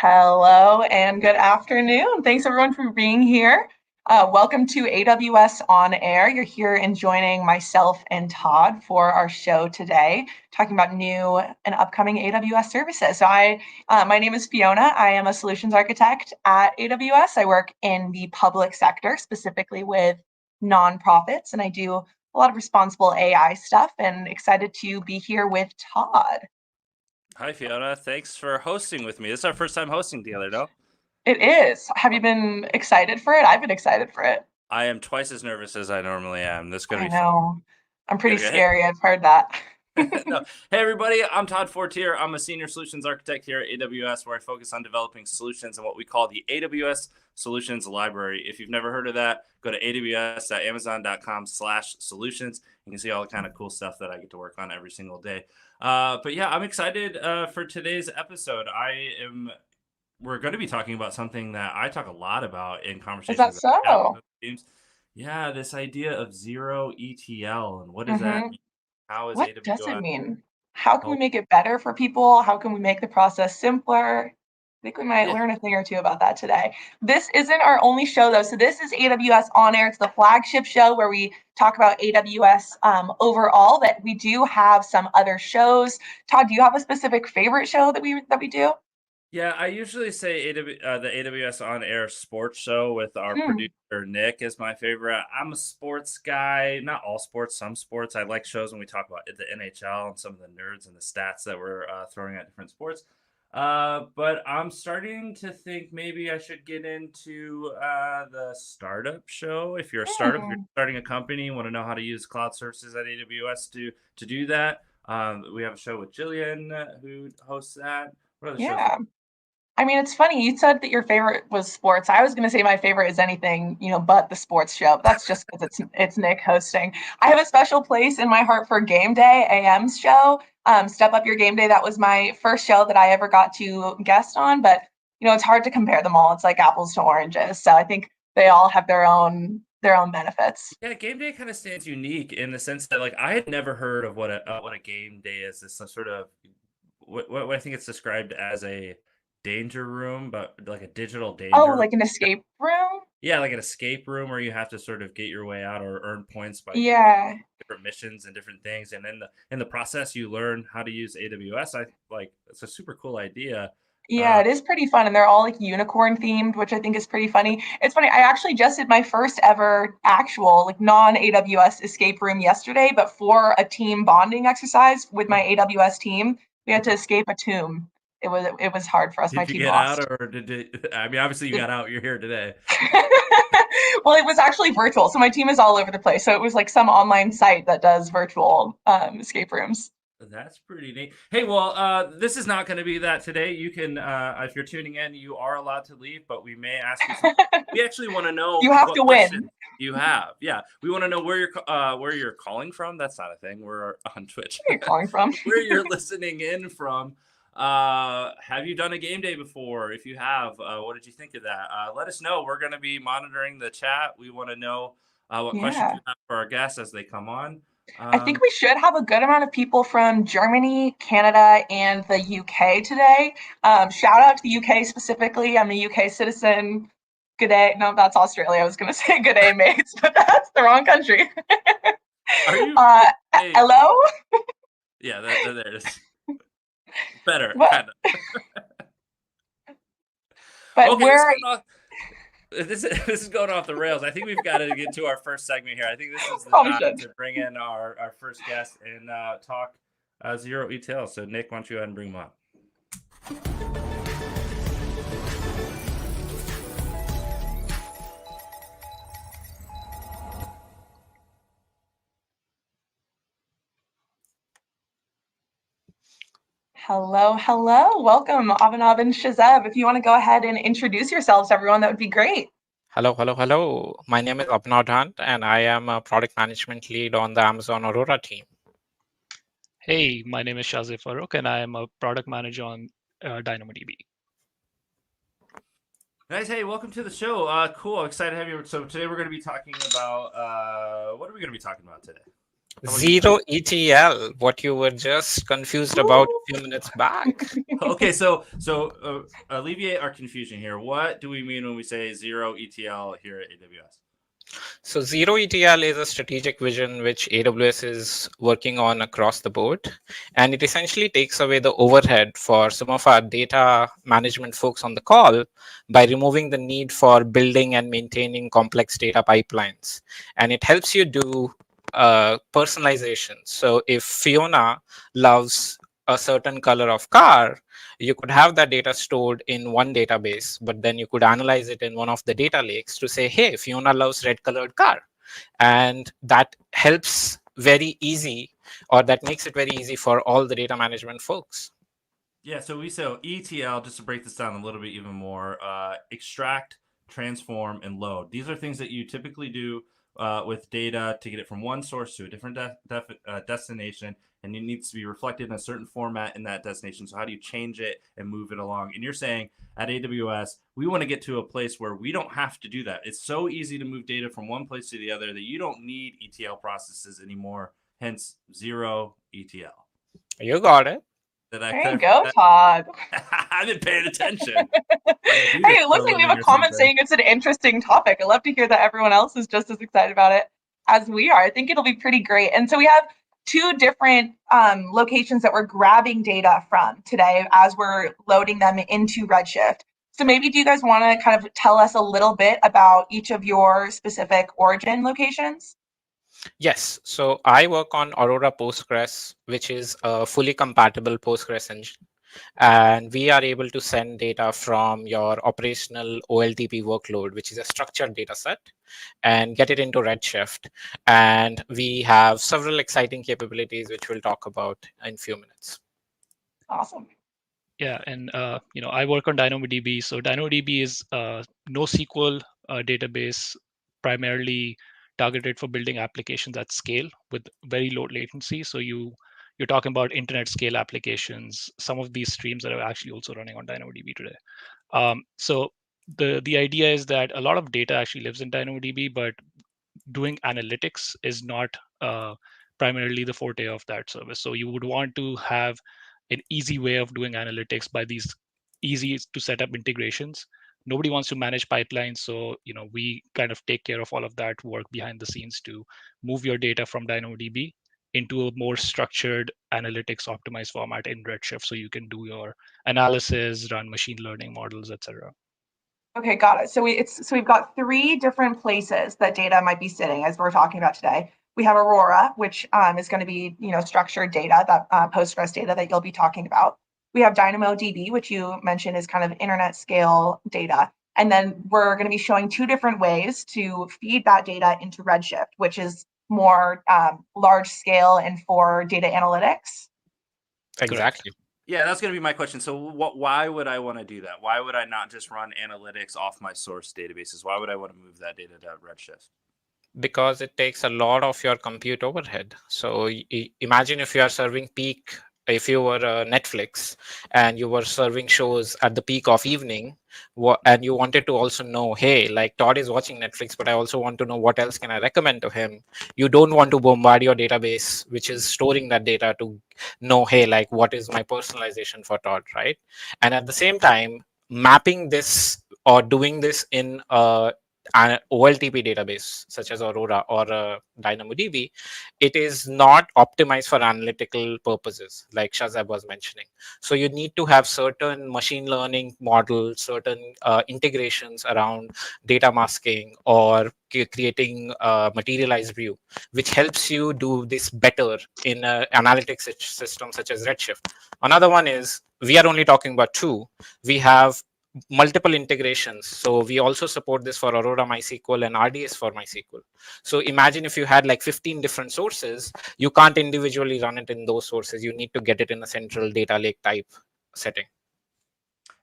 Hello and good afternoon. Thanks everyone for being here. Welcome to AWS On Air. You're here and joining myself and Todd for our show today, talking about new and upcoming AWS services. My name is Fiona. I am a solutions architect at AWS. I work in the public sector, specifically with nonprofits, and I do a lot of responsible AI stuff. And excited to be here with Todd. Hi, Fiona. Thanks for hosting with me. This is our first time hosting together, no? It is. Have you been excited for it? I've been excited for it. I am twice as nervous as I normally am. This is going to I be fun. know. I'm pretty Good, good. scary. I've heard that. No. Hey, everybody. I'm Todd Fortier. I'm a senior solutions architect here at AWS, where I focus on developing solutions in what we call the AWS Solutions Library. If you've never heard of that, go to aws.amazon.com/solutions. You can see all the kind of cool stuff that I get to work on every single day. But yeah, I'm excited for today's episode. We're going to be talking about something that I talk a lot about in Is that conversations that I have so? with teams. Yeah, this idea of zero ETL and what does that hmm mean? How is What does it AWS mean? How can we help? make it better for people? How can we make the process simpler? I think we might Yeah, learn a thing or two about that today. This isn't our only show, though. So, this is AWS On Air. It's the flagship show where we talk about AWS overall, but we do have some other shows. Todd, do you have a specific favorite show that we do? yeah. I usually say the AWS on air sports show with our Hmm. producer Nick is my favorite. I'm a sports guy, not all sports, some sports. I like shows when we talk about the NHL and some of the nerds and the stats that we're throwing at different sports. But I'm starting to think maybe I should get into the startup show. If you're a startup, if you're Hmm. starting a company, you want to know how to use cloud services at AWS to do that. We have a show with Jillian who hosts that. What other shows? Yeah. I mean, it's funny. You said that your favorite was sports. I was going to say my favorite is anything, but the sports show. But that's just because it's Nick hosting. I have a special place in my heart for Game Day AM's show. Step Up Your Game Day. That was my first show that I ever got to guest on. But it's hard to compare them all. It's like apples to oranges. So I think they all have their own benefits. Yeah, game day kind of stands unique in the sense that like I had never heard of what a game day is. This sort of what I think it's described as a danger room, but like a digital Oh, danger room. like an escape room? Yeah, like an escape room where you have to sort of get your way out or earn points by Yeah. different missions and different things. And in the process, you learn how to use AWS. I like it's a super cool idea. Yeah, Uh, it is pretty fun, and they're all like unicorn themed, which I think is pretty funny. It's funny, I actually just did my first ever actual like non-AWS escape room yesterday, but for a team bonding exercise with my AWS team, we had to escape a tomb. It was hard for us. My did you team get out lost. or did it? I mean, obviously you got out. You're here today. Well, it was actually virtual, so my team is all over the place. So it was like some online site that does virtual escape rooms. That's pretty neat. Hey, well, this is not going to be that today. You can, if you're tuning in, you are allowed to leave, but we may ask you some. We actually want to know You have what to win. question you have. Yeah, we want to know where you're calling from. That's not a thing. We're on Twitch. Where are you calling from? Where you're listening in from. Have you done a game day before? If you have, what did you think of that? Let us know. We're going to be monitoring the chat. We want to know what questions Yeah. you have for our guests as they come on. I think Um, we should have a good amount of people from Germany, Canada, and the UK today. Shout out to the UK specifically. I'm a UK citizen. Good day. No, that's Australia. I was going to say good day, mates, but that's the wrong country. are you? Uh, Hey, hello? yeah, there it is. Better, What? kind of. But Okay, this is where? going off. This is going off the rails. I think we've got to get to our first segment here. I think this is the Probably time should. to bring in our first guest and talk zero ETL. So, Nick, why don't you go ahead and bring him up? Hello, hello. Welcome, Abhinav and Shazeb. If you want to go ahead and introduce yourselves to everyone, that would be great. Hello, hello, hello. My name is Abhinav Dhant, and I am a product management lead on the Amazon Aurora team. Hey, my name is Shazib Farouk, and I am a product manager on DynamoDB. Guys, hey, welcome to the show. Cool, excited to have you. So today we're going to be talking about what are we going to be talking about today? Zero ETL, what you were just confused about a few minutes back. Okay, so alleviate our confusion here. What do we mean when we say zero ETL here at AWS? So zero ETL is a strategic vision which AWS is working on across the board. And it essentially takes away the overhead for some of our data management folks on the call by removing the need for building and maintaining complex data pipelines. And it helps you do personalization. So if Fiona loves a certain color of car, you could have that data stored in one database, but then you could analyze it in one of the data lakes to say, hey, Fiona loves red colored car. And that helps very easy, or that makes it very easy for all the data management folks. Yeah, so we say ETL, just to break this down a little bit even more, extract, transform, and load. These are things that you typically do with data to get it from one source to a different destination, and it needs to be reflected in a certain format in that destination. So how do you change it and move it along? And you're saying at AWS, we want to get to a place where we don't have to do that. It's so easy to move data from one place to the other that you don't need ETL processes anymore, hence zero ETL. You got it. Did I There you go, that? Todd. I've been paying attention. Hey, it looks like we have a comment saying it's an interesting topic. I love to hear that everyone else is just as excited about it as we are. I think it'll be pretty great. And so we have two different locations that we're grabbing data from today as we're loading them into Redshift. So maybe do you guys want to kind of tell us a little bit about each of your specific origin locations? Yes. So I work on Aurora Postgres, which is a fully compatible Postgres engine. And we are able to send data from your operational OLTP workload, which is a structured data set, and get it into Redshift. And we have several exciting capabilities, which we'll talk about in a few minutes. Awesome. Yeah, and I work on DynamoDB. So DynamoDB is a NoSQL database, primarily targeted for building applications at scale with very low latency. So you're talking about internet scale applications. Some of these streams are actually also running on DynamoDB today. So the idea is that a lot of data actually lives in DynamoDB, but doing analytics is not primarily the forte of that service. So you would want to have an easy way of doing analytics by these easy to set up integrations. Nobody wants to manage pipelines, so we kind of take care of all of that work behind the scenes to move your data from DynamoDB into a more structured analytics optimized format in Redshift, so you can do your analysis, run machine learning models, etc. Okay, got it. So we've got three different places that data might be sitting as we're talking about today. We have Aurora, which is going to be structured data, that Postgres data that you'll be talking about. We have DynamoDB, which you mentioned is kind of internet scale data. And then we're going to be showing two different ways to feed that data into Redshift, which is more large scale and for data analytics. Exactly. Yeah, that's going to be my question. So why would I want to do that? Why would I not just run analytics off my source databases? Why would I want to move that data to Redshift? Because it takes a lot of your compute overhead. So imagine if you are serving peak, if you were Netflix and you were serving shows at the peak of evening, and you wanted to also know, hey, like Todd is watching Netflix, but I also want to know what else can I recommend to him. You don't want to bombard your database, which is storing that data, to know, hey, like what is my personalization for Todd, right? And at the same time, mapping this or doing this in an OLTP database such as Aurora or DynamoDB, it is not optimized for analytical purposes, like Shazab was mentioning. So you need to have certain machine learning models, certain integrations around data masking or creating a materialized view, which helps you do this better in an analytics system such as Redshift. Another one is, we are only talking about two. We have multiple integrations. So we also support this for Aurora MySQL and RDS for MySQL. So imagine if you had like 15 different sources, you can't individually run it in those sources. You need to get it in a central data lake type setting.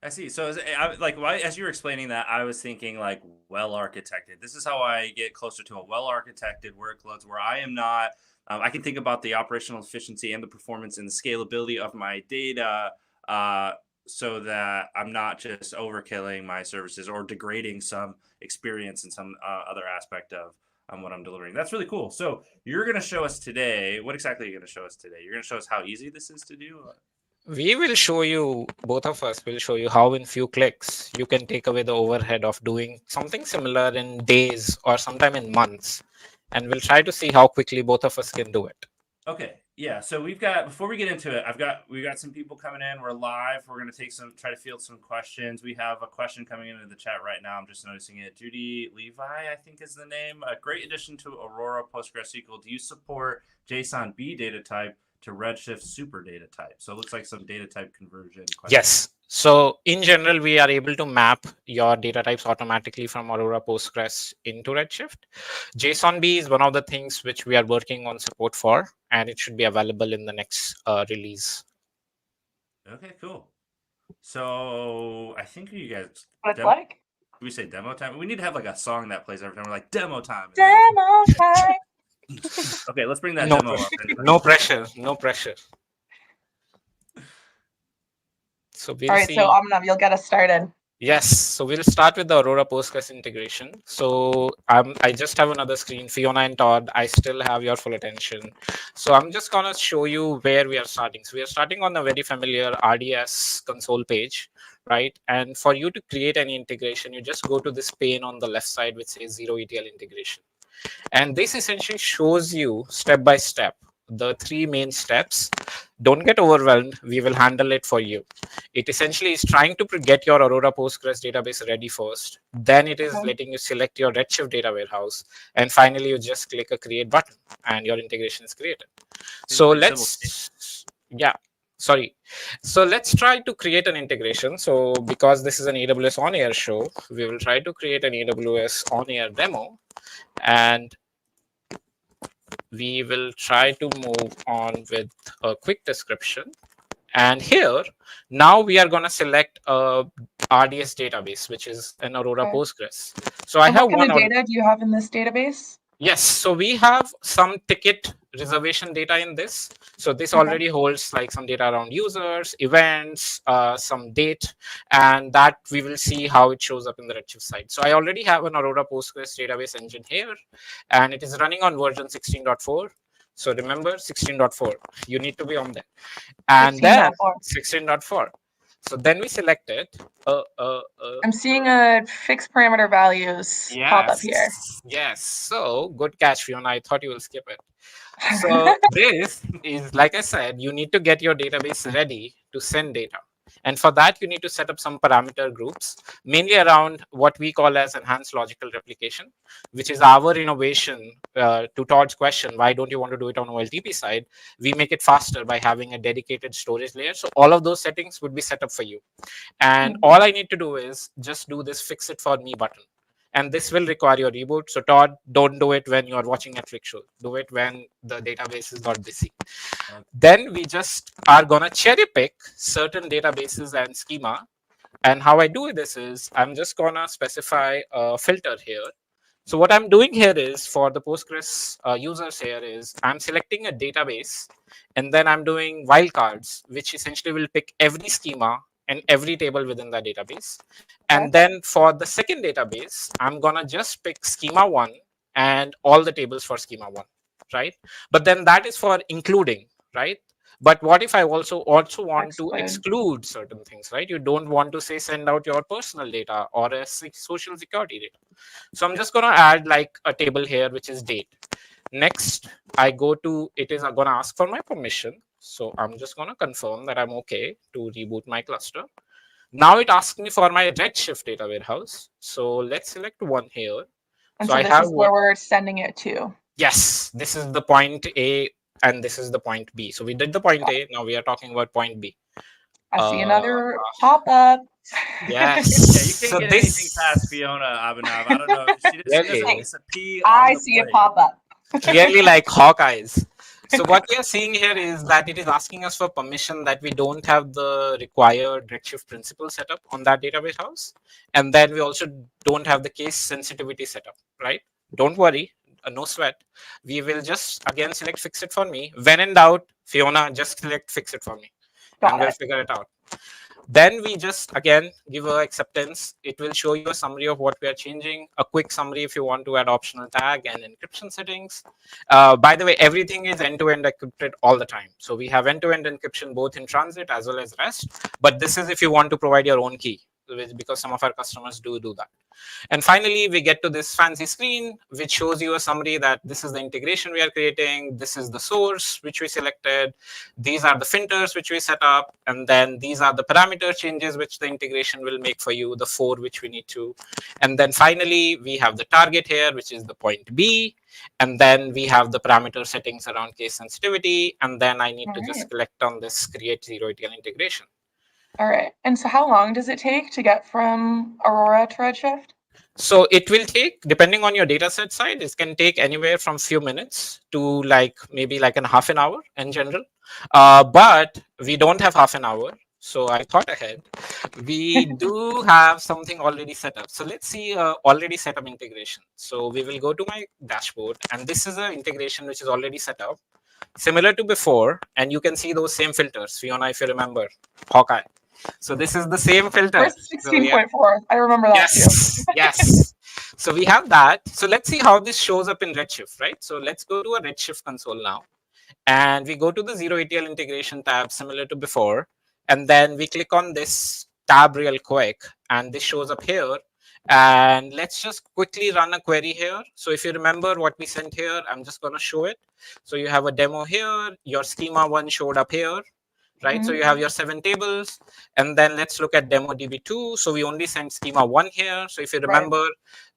I see. So as you were explaining that, I was thinking like well architected. This is how I get closer to a well architected workloads where I am not. I can think about the operational efficiency and the performance and the scalability of my data, so that I'm not just overkilling my services or degrading some experience in some other aspect of on what I'm delivering. That's really cool. So you're going to show us today. What exactly are you going to show us today? You're going to show us how easy this is to do? We will show you, both of us will show you how in few clicks you can take away the overhead of doing something similar in days or sometime in months. And we'll try to see how quickly both of us can do it. Okay. Yeah. So we've got, before we get into it, we got some people coming in. We're live. We're going to try to field some questions. We have a question coming into the chat right now. I'm just noticing it. Judy Levi, I think is the name. A great addition to Aurora PostgreSQL. Do you support JSON B data type to Redshift super data type? So it looks like some data type conversion questions. Yes. So in general, we are able to map your data types automatically from Aurora Postgres into Redshift. JSONB is one of the things which we are working on support for, and it should be available in the next release. Okay, cool. So I think you guys. What it's like? We say demo time. We need to have like a song that plays every time. We're like demo time. Demo time. Okay, let's bring that No, demo up. no pressure. No pressure. So we'll All right, see. so Abhinav, you'll get us started. Yes, so we'll start with the Aurora Postgres integration. So I just have another screen. Fiona and Todd, I still have your full attention. So I'm just going to show you where we are starting. So we are starting on a very familiar RDS console page, right? And for you to create any integration, you just go to this pane on the left side, which says zero-ETL integration. And this essentially shows you step by step the three main steps. Don't get overwhelmed. We will handle it for you. It essentially is trying to get your Aurora Postgres database ready first. Then it is letting you select your Redshift data warehouse. And finally, you just click a create button and your integration is created. So let's try to create an integration. So because this is an AWS on air show, we will try to create an AWS on air demo. And we will try to move on with a quick description. And here, now we are going to select a RDS database, which is an Aurora Postgres. So I have what kind of data do you have in this database? Yes, so we have some ticket reservation data in this. So this already holds like some data around users, events, some date, and that we will see how it shows up in the Redshift side. So I already have an Aurora Postgres database engine here, and it is running on version 16.4. So remember 16.4, you need to be on there. And 16. Then 16.4. So then we select it. I'm seeing a fixed parameter values pop up here. Yes. So good catch, Fiona. I thought you will skip it. So this is, like I said, you need to get your database ready to send data. And for that, you need to set up some parameter groups, mainly around what we call as enhanced logical replication, which is our innovation to Todd's question, why don't you want to do it on OLTP side? We make it faster by having a dedicated storage layer. So all of those settings would be set up for you. And all I need to do is just do this fix it for me button. And this will require your reboot. So Todd, don't do it when you're watching Netflix show. Do it when the database is not busy. Then we just are going to cherry pick certain databases and schema. And how I do this is I'm just going to specify a filter here. So what I'm doing here is for the Postgres users here is I'm selecting a database and then I'm doing wildcards, which essentially will pick every schema and every table within the database. And then for the second database, I'm going to just pick schema 1 and all the tables for schema 1, right? But then that is for including, right? But what if I also want to exclude certain things, right? You don't want to say send out your personal data or a social security data. So I'm just going to add like a table here, which is date. Next, I go to, it is going to ask for my permission. So I'm just going to confirm that I'm okay to reboot my cluster. Now it asks me for my Redshift data warehouse. So let's select one here. And so this is where we're sending it to. Yes, this is the point A and this is the point B. So we did the point A. Now we are talking about point B. I see another pop-up. Yes. Yeah, you can't get anything past Fiona Abhinav. I don't know. She doesn't miss a P on I the see plate. a pop-up. Clearly like Hawkeyes. So what we are seeing here is that it is asking us for permission that we don't have the required Redshift principal setup on that database house. And then we also don't have the case sensitivity setup, right? Don't worry, no sweat. We will just, again, select fix it for me. When in doubt, Fiona, just select fix it for me. And we'll figure it out. Then we just again give a acceptance. It will show you a summary of what we are changing, a quick summary if you want to add optional tag and encryption settings. By the way, everything is end-to-end encrypted all the time. So we have end-to-end encryption both in transit as well as rest. But this is if you want to provide your own key, because some of our customers do that. And finally, we get to this fancy screen, which shows you a summary that this is the integration we are creating. This is the source which we selected. These are the filters which we set up. And then these are the parameter changes which the integration will make for you, the 4 which we need to. And then finally, we have the target here, which is the point B. And then we have the parameter settings around case sensitivity. And then I need to just select on this create zero-ETL integration. All right. And so how long does it take to get from Aurora to Redshift? So it will take, depending on your data set size, it can take anywhere from few minutes to maybe like a half an hour in general. But we don't have half an hour. So I thought ahead. We do have something already set up. So let's see already set up integration. So we will go to my dashboard, and this is an integration which is already set up, similar to before. And you can see those same filters, Fiona, if you remember, Hawkeye. So this is the same filter. Where's 16.4? I remember that too. Yes. So we have that. So let's see how this shows up in Redshift, right? So let's go to a Redshift console now. And we go to the zero-ETL integration tab, similar to before. And then we click on this tab real quick. And this shows up here. And let's just quickly run a query here. So if you remember what we sent here, I'm just going to show it. So you have a demo here. Your schema 1 showed up here. Right, so you have your 7 tables, and then let's look at demo DB2. So we only sent schema 1 here. So if you remember,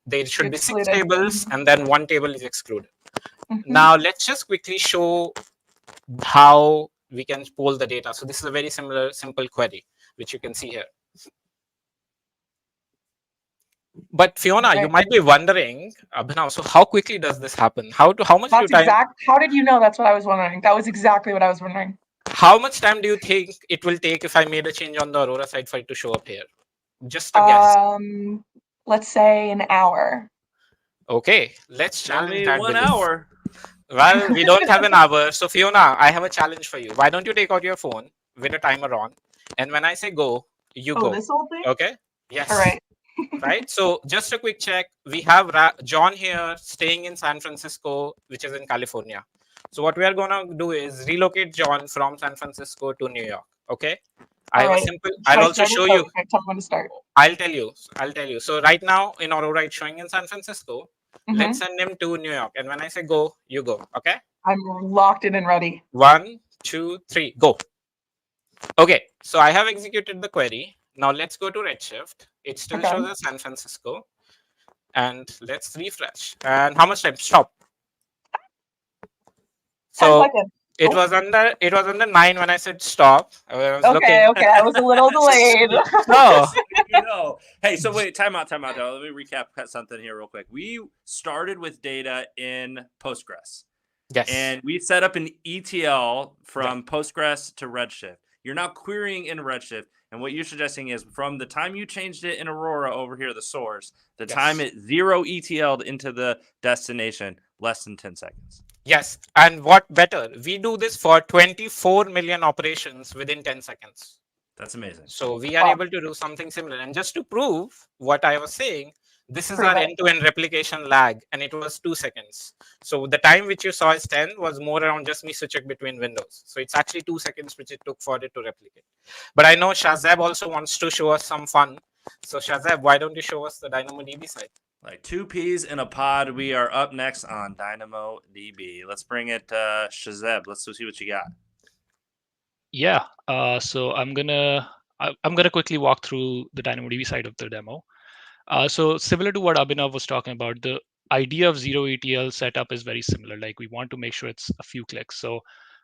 there should be 6 tables, and then 1 table is excluded. Now let's just quickly show how we can pull the data. So this is a very simple query, which you can see here. But Fiona, you might be wondering, Abhinav, so how quickly does this happen? How much do you time? How did you know? That's what I was wondering. That was exactly what I was wondering. How much time do you think it will take if I made a change on the Aurora side for it to show up here? Just a guess. Let's say an hour. Okay, let's challenge that. 1 hour. Well, we don't have an hour. So Fiona, I have a challenge for you. Why don't you take out your phone with a timer on, and when I say go, you go. This old thing? Okay. Yes. All right. Right. So just a quick check. We have John here staying in San Francisco, which is in California. So what we are going to do is relocate John from San Francisco to New York. Okay. I have a simple. I'll also show you. Tell me when to start. I'll tell you. So right now in Aurora, it's showing in San Francisco. Let's send him to New York. And when I say go, you go. Okay. I'm locked in and ready. 1, 2, 3, go. Okay. So I have executed the query. Now let's go to Redshift. It still shows as San Francisco. And let's refresh. And how much time? Stop. So it was under 9 when I said stop. I was a little delayed. No. Hey, so wait, time out. Let me recap something here real quick. We started with data in Postgres. Yes. And we set up an ETL from Postgres to Redshift. You're now querying in Redshift. And what you're suggesting is from the time you changed it in Aurora over here, the source, the time it zero-ETL'd into the destination, less than 10 seconds. Yes. And what better? We do this for 24 million operations within 10 seconds. That's amazing. So we are able to do something similar. And just to prove what I was saying, this is our end-to-end replication lag, and it was 2 seconds. So the time which you saw as 10 was more around just me switching between windows. So it's actually 2 seconds which it took for it to replicate. But I know Shazab also wants to show us some fun. So Shazab, why don't you show us the DynamoDB side? Like 2 peas in a pod. We are up next on DynamoDB. Let's bring it Shazab. Let's see what you got. Yeah. So I'm gonna quickly walk through the DynamoDB side of the demo. So similar to what Abhinav was talking about, the idea of zero-ETL setup is very similar. Like we want to make sure it's a few clicks. So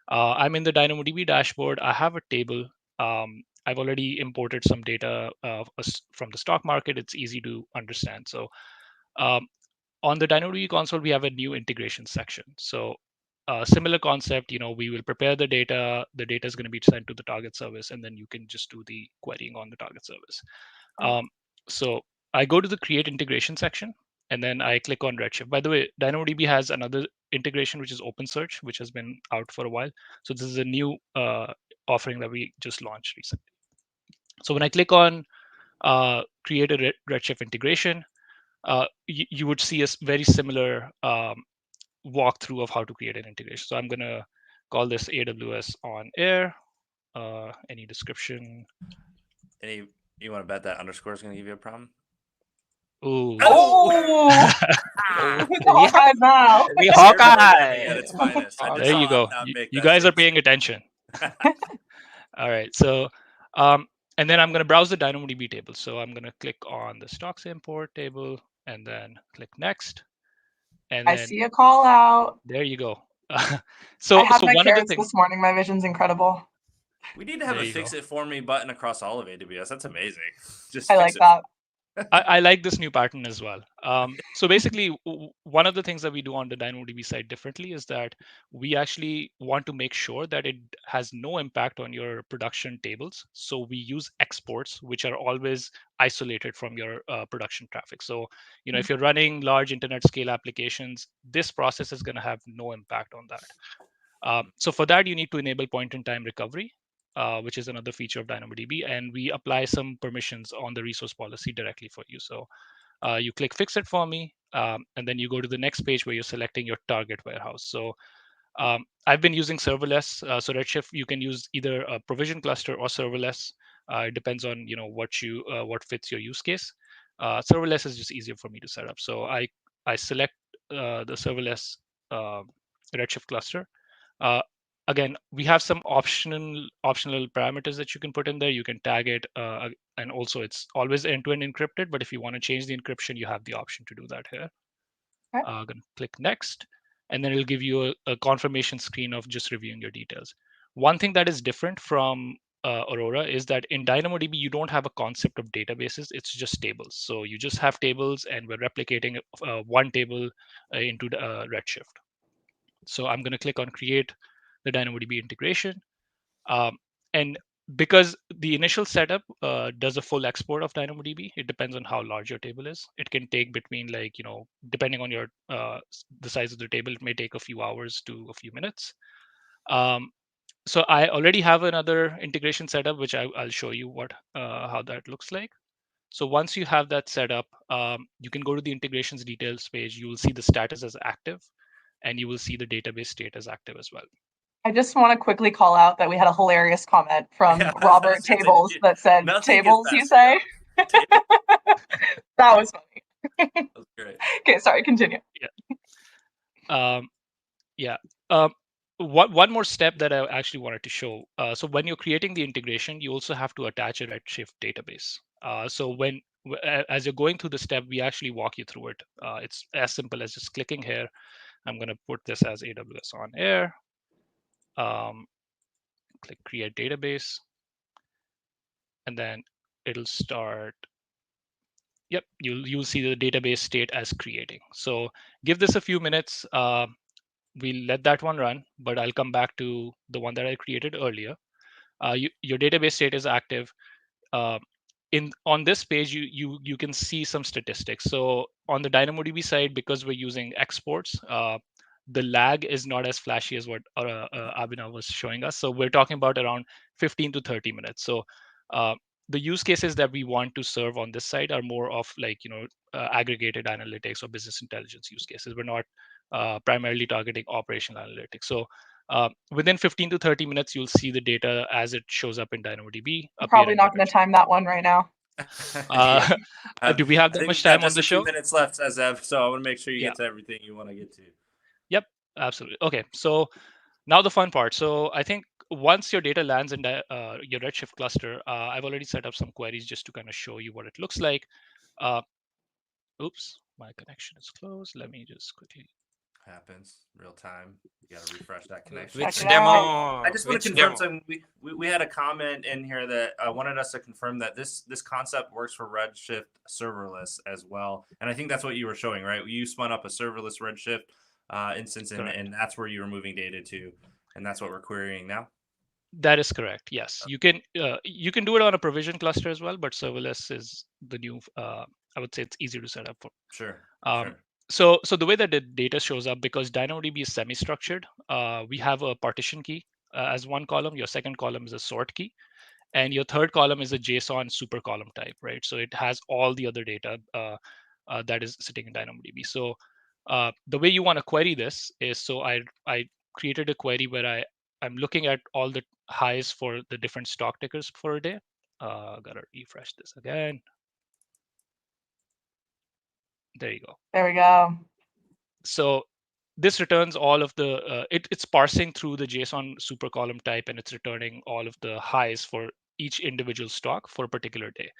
I'm in the DynamoDB dashboard. I have a table. I've already imported some data from the stock market. It's easy to understand. So on the DynamoDB console, we have a new integration section. So similar concept, we will prepare the data. The data is going to be sent to the target service, and then you can just do the querying on the target service. So I go to the create integration section, and then I click on Redshift. By the way, DynamoDB has another integration, which is OpenSearch, which has been out for a while. So this is a new offering that we just launched recently. So when I click on create a Redshift integration, you would see a very similar walkthrough of how to create an integration. So I'm going to call this AWS on air. Any description? You want to bet that underscore is going to give you a problem? Ooh. Oh, Oh, who's the Hawkeye now? the It's Hawkeye. at its finest. I just There you saw go. not make You that guys are face. paying attention. All right. So, and then I'm going to browse the DynamoDB table. So I'm going to click on the stocks import table and then click next. And I then see a call out. there you go. I so had my one of the carrots things. this morning. My vision's incredible. We need to have There a you fix go. it for me button across all of AWS. That's amazing. Just I fix like it. that. I like this new pattern as well. So basically, one of the things that we do on the DynamoDB side differently is that we actually want to make sure that it has no impact on your production tables. So we use exports, which are always isolated from your production traffic. So, if you're running large internet scale applications, this process is going to have no impact on that. So for that, you need to enable point-in-time recovery, which is another feature of DynamoDB, and we apply some permissions on the resource policy directly for you. So you click Fix It for me, and then you go to the next page where you're selecting your target warehouse. So I've been using serverless. So Redshift, you can use either a provision cluster or serverless. It depends on what fits your use case. Serverless is just easier for me to set up. So I select the serverless Redshift cluster. Uh, Again, we have some optional parameters that you can put in there. You can tag it, and also it's always end-to-end encrypted. But if you want to change the encryption, you have the option to do that here. Okay. I'm going to click next, and then it'll give you a confirmation screen of just reviewing your details. One thing that is different from Aurora is that in DynamoDB, you don't have a concept of databases. It's just tables. So you just have tables, and we're replicating one table into Redshift. So I'm going to click on Create the DynamoDB integration. And because the initial setup does a full export of DynamoDB, it depends on how large your table is. It can take between depending on your the size of the table, it may take a few hours to a few minutes. So I already have another integration setup, which I'll show you how that looks like. So once you have that set up, you can go to the integrations details page. You will see the status as active, and you will see the database state as active as well. I just want to quickly call out that we had a hilarious comment from Yeah, Robert Tables that said, "Tables, you say?" That was funny. That's great. Okay, sorry, continue. Yeah. One more step that I actually wanted to show. So when you're creating the integration, you also have to attach a Redshift database. So as you're going through the step, we actually walk you through it. It's as simple as just clicking here. I'm going to put this as AWS on air. Click Create Database, and then it'll start. Yep, you'll see the database state as creating. So give this a few minutes. We'll let that one run, but I'll come back to the one that I created earlier. Your database state is active. On this page, you can see some statistics. So on the DynamoDB side, because we're using exports, the lag is not as flashy as what Abhinav was showing us. So we're talking about around 15 to 30 minutes. So the use cases that we want to serve on this side are more of aggregated analytics or business intelligence use cases. We're not primarily targeting operational analytics. So within 15 to 30 minutes, you'll see the data as it shows up in DynamoDB. I'm probably not going to time that one right now. Do we have that much time on the show? 2 minutes left, Ezev, so I want to make sure you get to everything you want to get to. Yep, absolutely. Okay, so now the fun part. So I think once your data lands in your Redshift cluster, I've already set up some queries just to kind of show you what it looks like. Oops, my connection is closed. Let me just quickly. Happens real time. You got to refresh that connection. Which demo? I just want to confirm something. We had a comment in here that wanted us to confirm that this concept works for Redshift serverless as well. And I think that's what you were showing, right? You spun up a serverless Redshift instance, and that's where you were moving data to, and that's what we're querying now. That is correct. Yes, you can do it on a provision cluster as well, but serverless is the new. I would say it's easier to set up for. Sure. So the way that the data shows up, because DynamoDB is semi-structured, we have a partition key as one column. Your second column is a sort key. And your third column is a JSON super column type, right? So it has all the other data that is sitting in DynamoDB. So the way you want to query this is, so I created a query where I'm looking at all the highs for the different stock tickers for a day. Gotta refresh this again. There you go. There we go. So this returns all of the, it's parsing through the JSON super column type, and it's returning all of the highs for each individual stock for a particular day.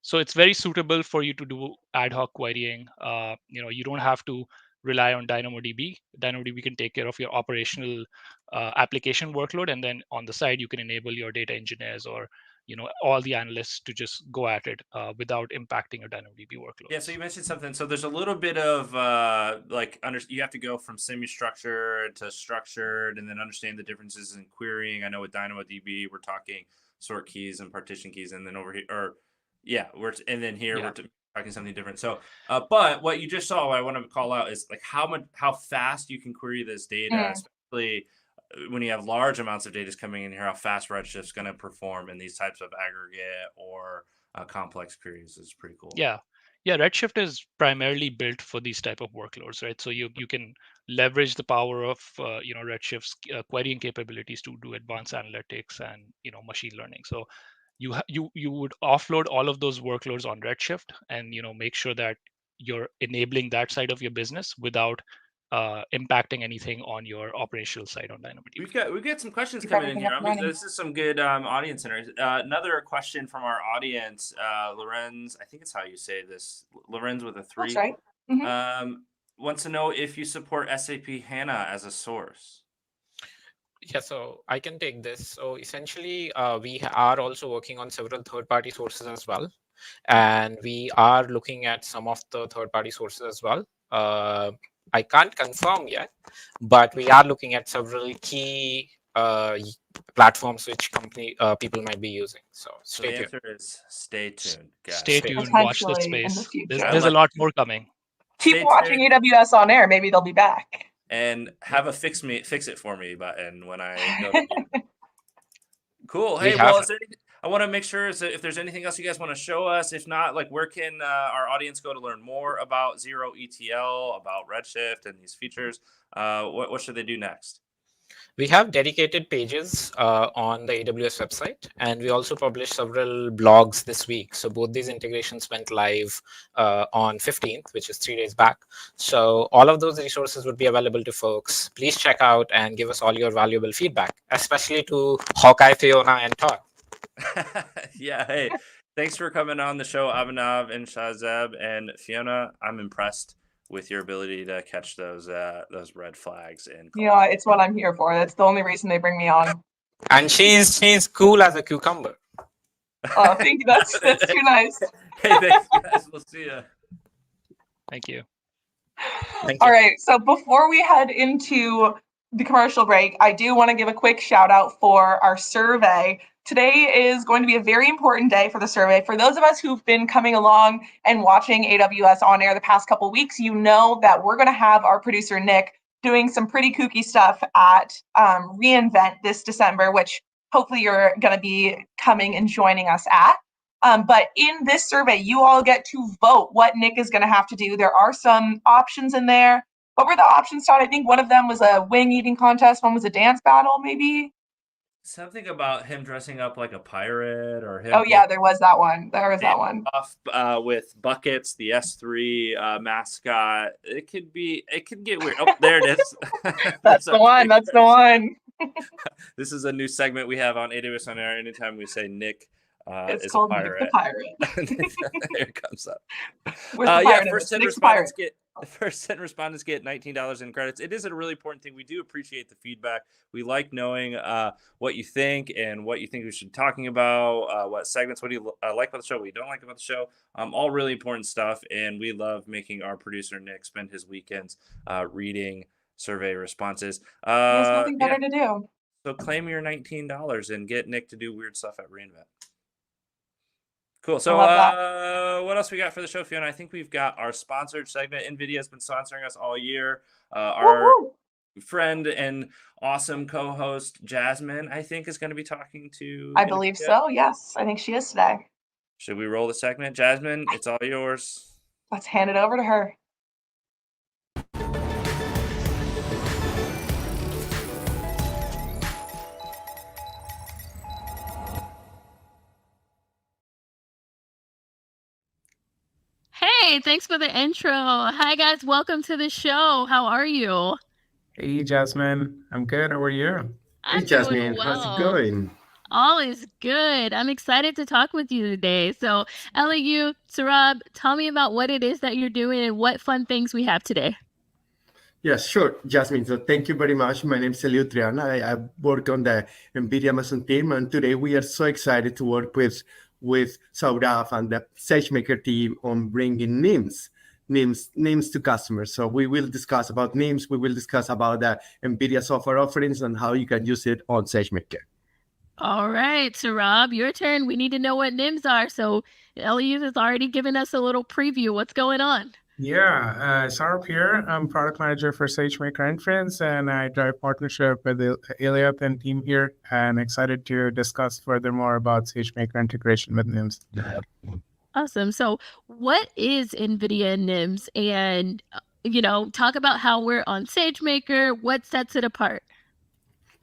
So it's very suitable for you to do ad hoc querying. You don't have to rely on DynamoDB. DynamoDB can take care of your operational application workload, and then on the side you can enable your data engineers or all the analysts to just go at it without impacting your DynamoDB workload. Yeah, so you mentioned something. So there's a little bit of you have to go from semi-structured to structured, and then understand the differences in querying. I know with DynamoDB we're talking sort keys and partition keys, and then over here, we're talking something different. So, but what you just saw, what I want to call out is like how fast you can query this data, especially when you have large amounts of data coming in here. How fast Redshift's going to perform in these types of aggregate or complex queries is pretty cool. Yeah, Redshift is primarily built for these type of workloads, right? So you can leverage the power of Redshift's querying capabilities to do advanced analytics and machine learning. So you would offload all of those workloads on Redshift, and make sure that you're enabling that side of your business without impacting anything on your operational side on DynamoDB. We've got some questions coming in here. This is some good audience centers. Another question from our audience, Lorenz. I think it's how you say this. Lorenz with a 3. That's right. Wants to know if you support SAP HANA as a source. Yeah, so I can take this. So essentially, we are also working on several third-party sources as well, and we are looking at some of the third-party sources as well. I can't confirm yet, but we are looking at several key platforms which people might be using. So stay tuned. The answer is stay tuned, guys. Stay tuned. Watch the space. There's a lot more coming. Keep watching AWS on air. Maybe they'll be back. And have a fix it for me button when I go. Cool. Hey, well, I want to make sure if there's anything else you guys want to show us. If not, like, where can our audience go to learn more about zero-ETL, about Redshift and these features? What should they do next? We have dedicated pages on the AWS website, and we also published several blogs this week. So both these integrations went live on 15th, which is 3 days back. So all of those resources would be available to folks. Please check out and give us all your valuable feedback, especially to Hawkeye, Fiona, and Todd. Yeah, hey, thanks for coming on the show, Abhinav and Shahzeb and Fiona. I'm impressed with your ability to catch those red flags. Yeah, it's what I'm here for. That's the only reason they bring me on. And she's cool as a cucumber. Oh, thank you. That's too nice. Hey, thanks, guys. We'll see you. Thank you. All right. So before we head into the commercial break, I do want to give a quick shout out for our survey. Today is going to be a very important day for the survey. For those of us who've been coming along and watching AWS on air the past couple of weeks, you know that we're going to have our producer, Nick, doing some pretty kooky stuff at reInvent this December, which hopefully you're going to be coming and joining us at. But in this survey, you all get to vote what Nick is going to have to do. There are some options in there. What were the options, Todd? I think one of them was a wing eating contest. One was a dance battle, maybe. Something about him dressing up like a pirate, or him. Oh yeah, there was that one. There was that one. With buckets, the S3 mascot. It could get weird. Oh, there it is. That's the one. That's the one. This is a new segment we have on AWS on Air. Anytime we say Nick it's is called a pirate. Nick the Pirate. Here it comes up. First 10 respondents get $19 in credits. It is a really important thing. We do appreciate the feedback. We like knowing what you think and what you think we should be talking about, what segments, what do you like about the show, what you don't like about the show. All really important stuff, and we love making our producer Nick spend his weekends reading survey responses. There's nothing better to do. So claim your $19 and get Nick to do weird stuff at reInvent. Cool. So what else we got for the show, Fiona? I think we've got our sponsored segment. NVIDIA has been sponsoring us all year. friend and awesome co-host Jasmine, I think, is going to be talking to I believe NVIDIA. so. Yes, I think she is today. Should we roll the segment? Jasmine, it's all yours. Let's hand it over to her. Hey, thanks for the intro. Hi, guys. Welcome to the show. How are you? Hey, Jasmine. I'm good. How are you? I'm Hey, Jasmine, doing how's it well. going? All is good. I'm excited to talk with you today. So, LAU, Sarab, tell me about what it is that you're doing and what fun things we have today. Yes, sure, Jasmine. So thank you very much. My name is Elio Triana. I work on the NVIDIA Amazon team, and today we are so excited to work with Saurav and the SageMaker team on bringing names to customers. So we will discuss about names. We will discuss about the NVIDIA software offerings and how you can use it on SageMaker. All right, Sarab, your turn. We need to know what NIMs are. So, LAU has already given us a little preview. What's going on? Yeah, Saurabh here. I'm product manager for SageMaker Inference, and I drive partnership with the Iliath and team here, and excited to discuss furthermore about SageMaker integration with NIMS. Awesome. So, what is NVIDIA NIMs? And, talk about how we're on SageMaker. What sets it apart?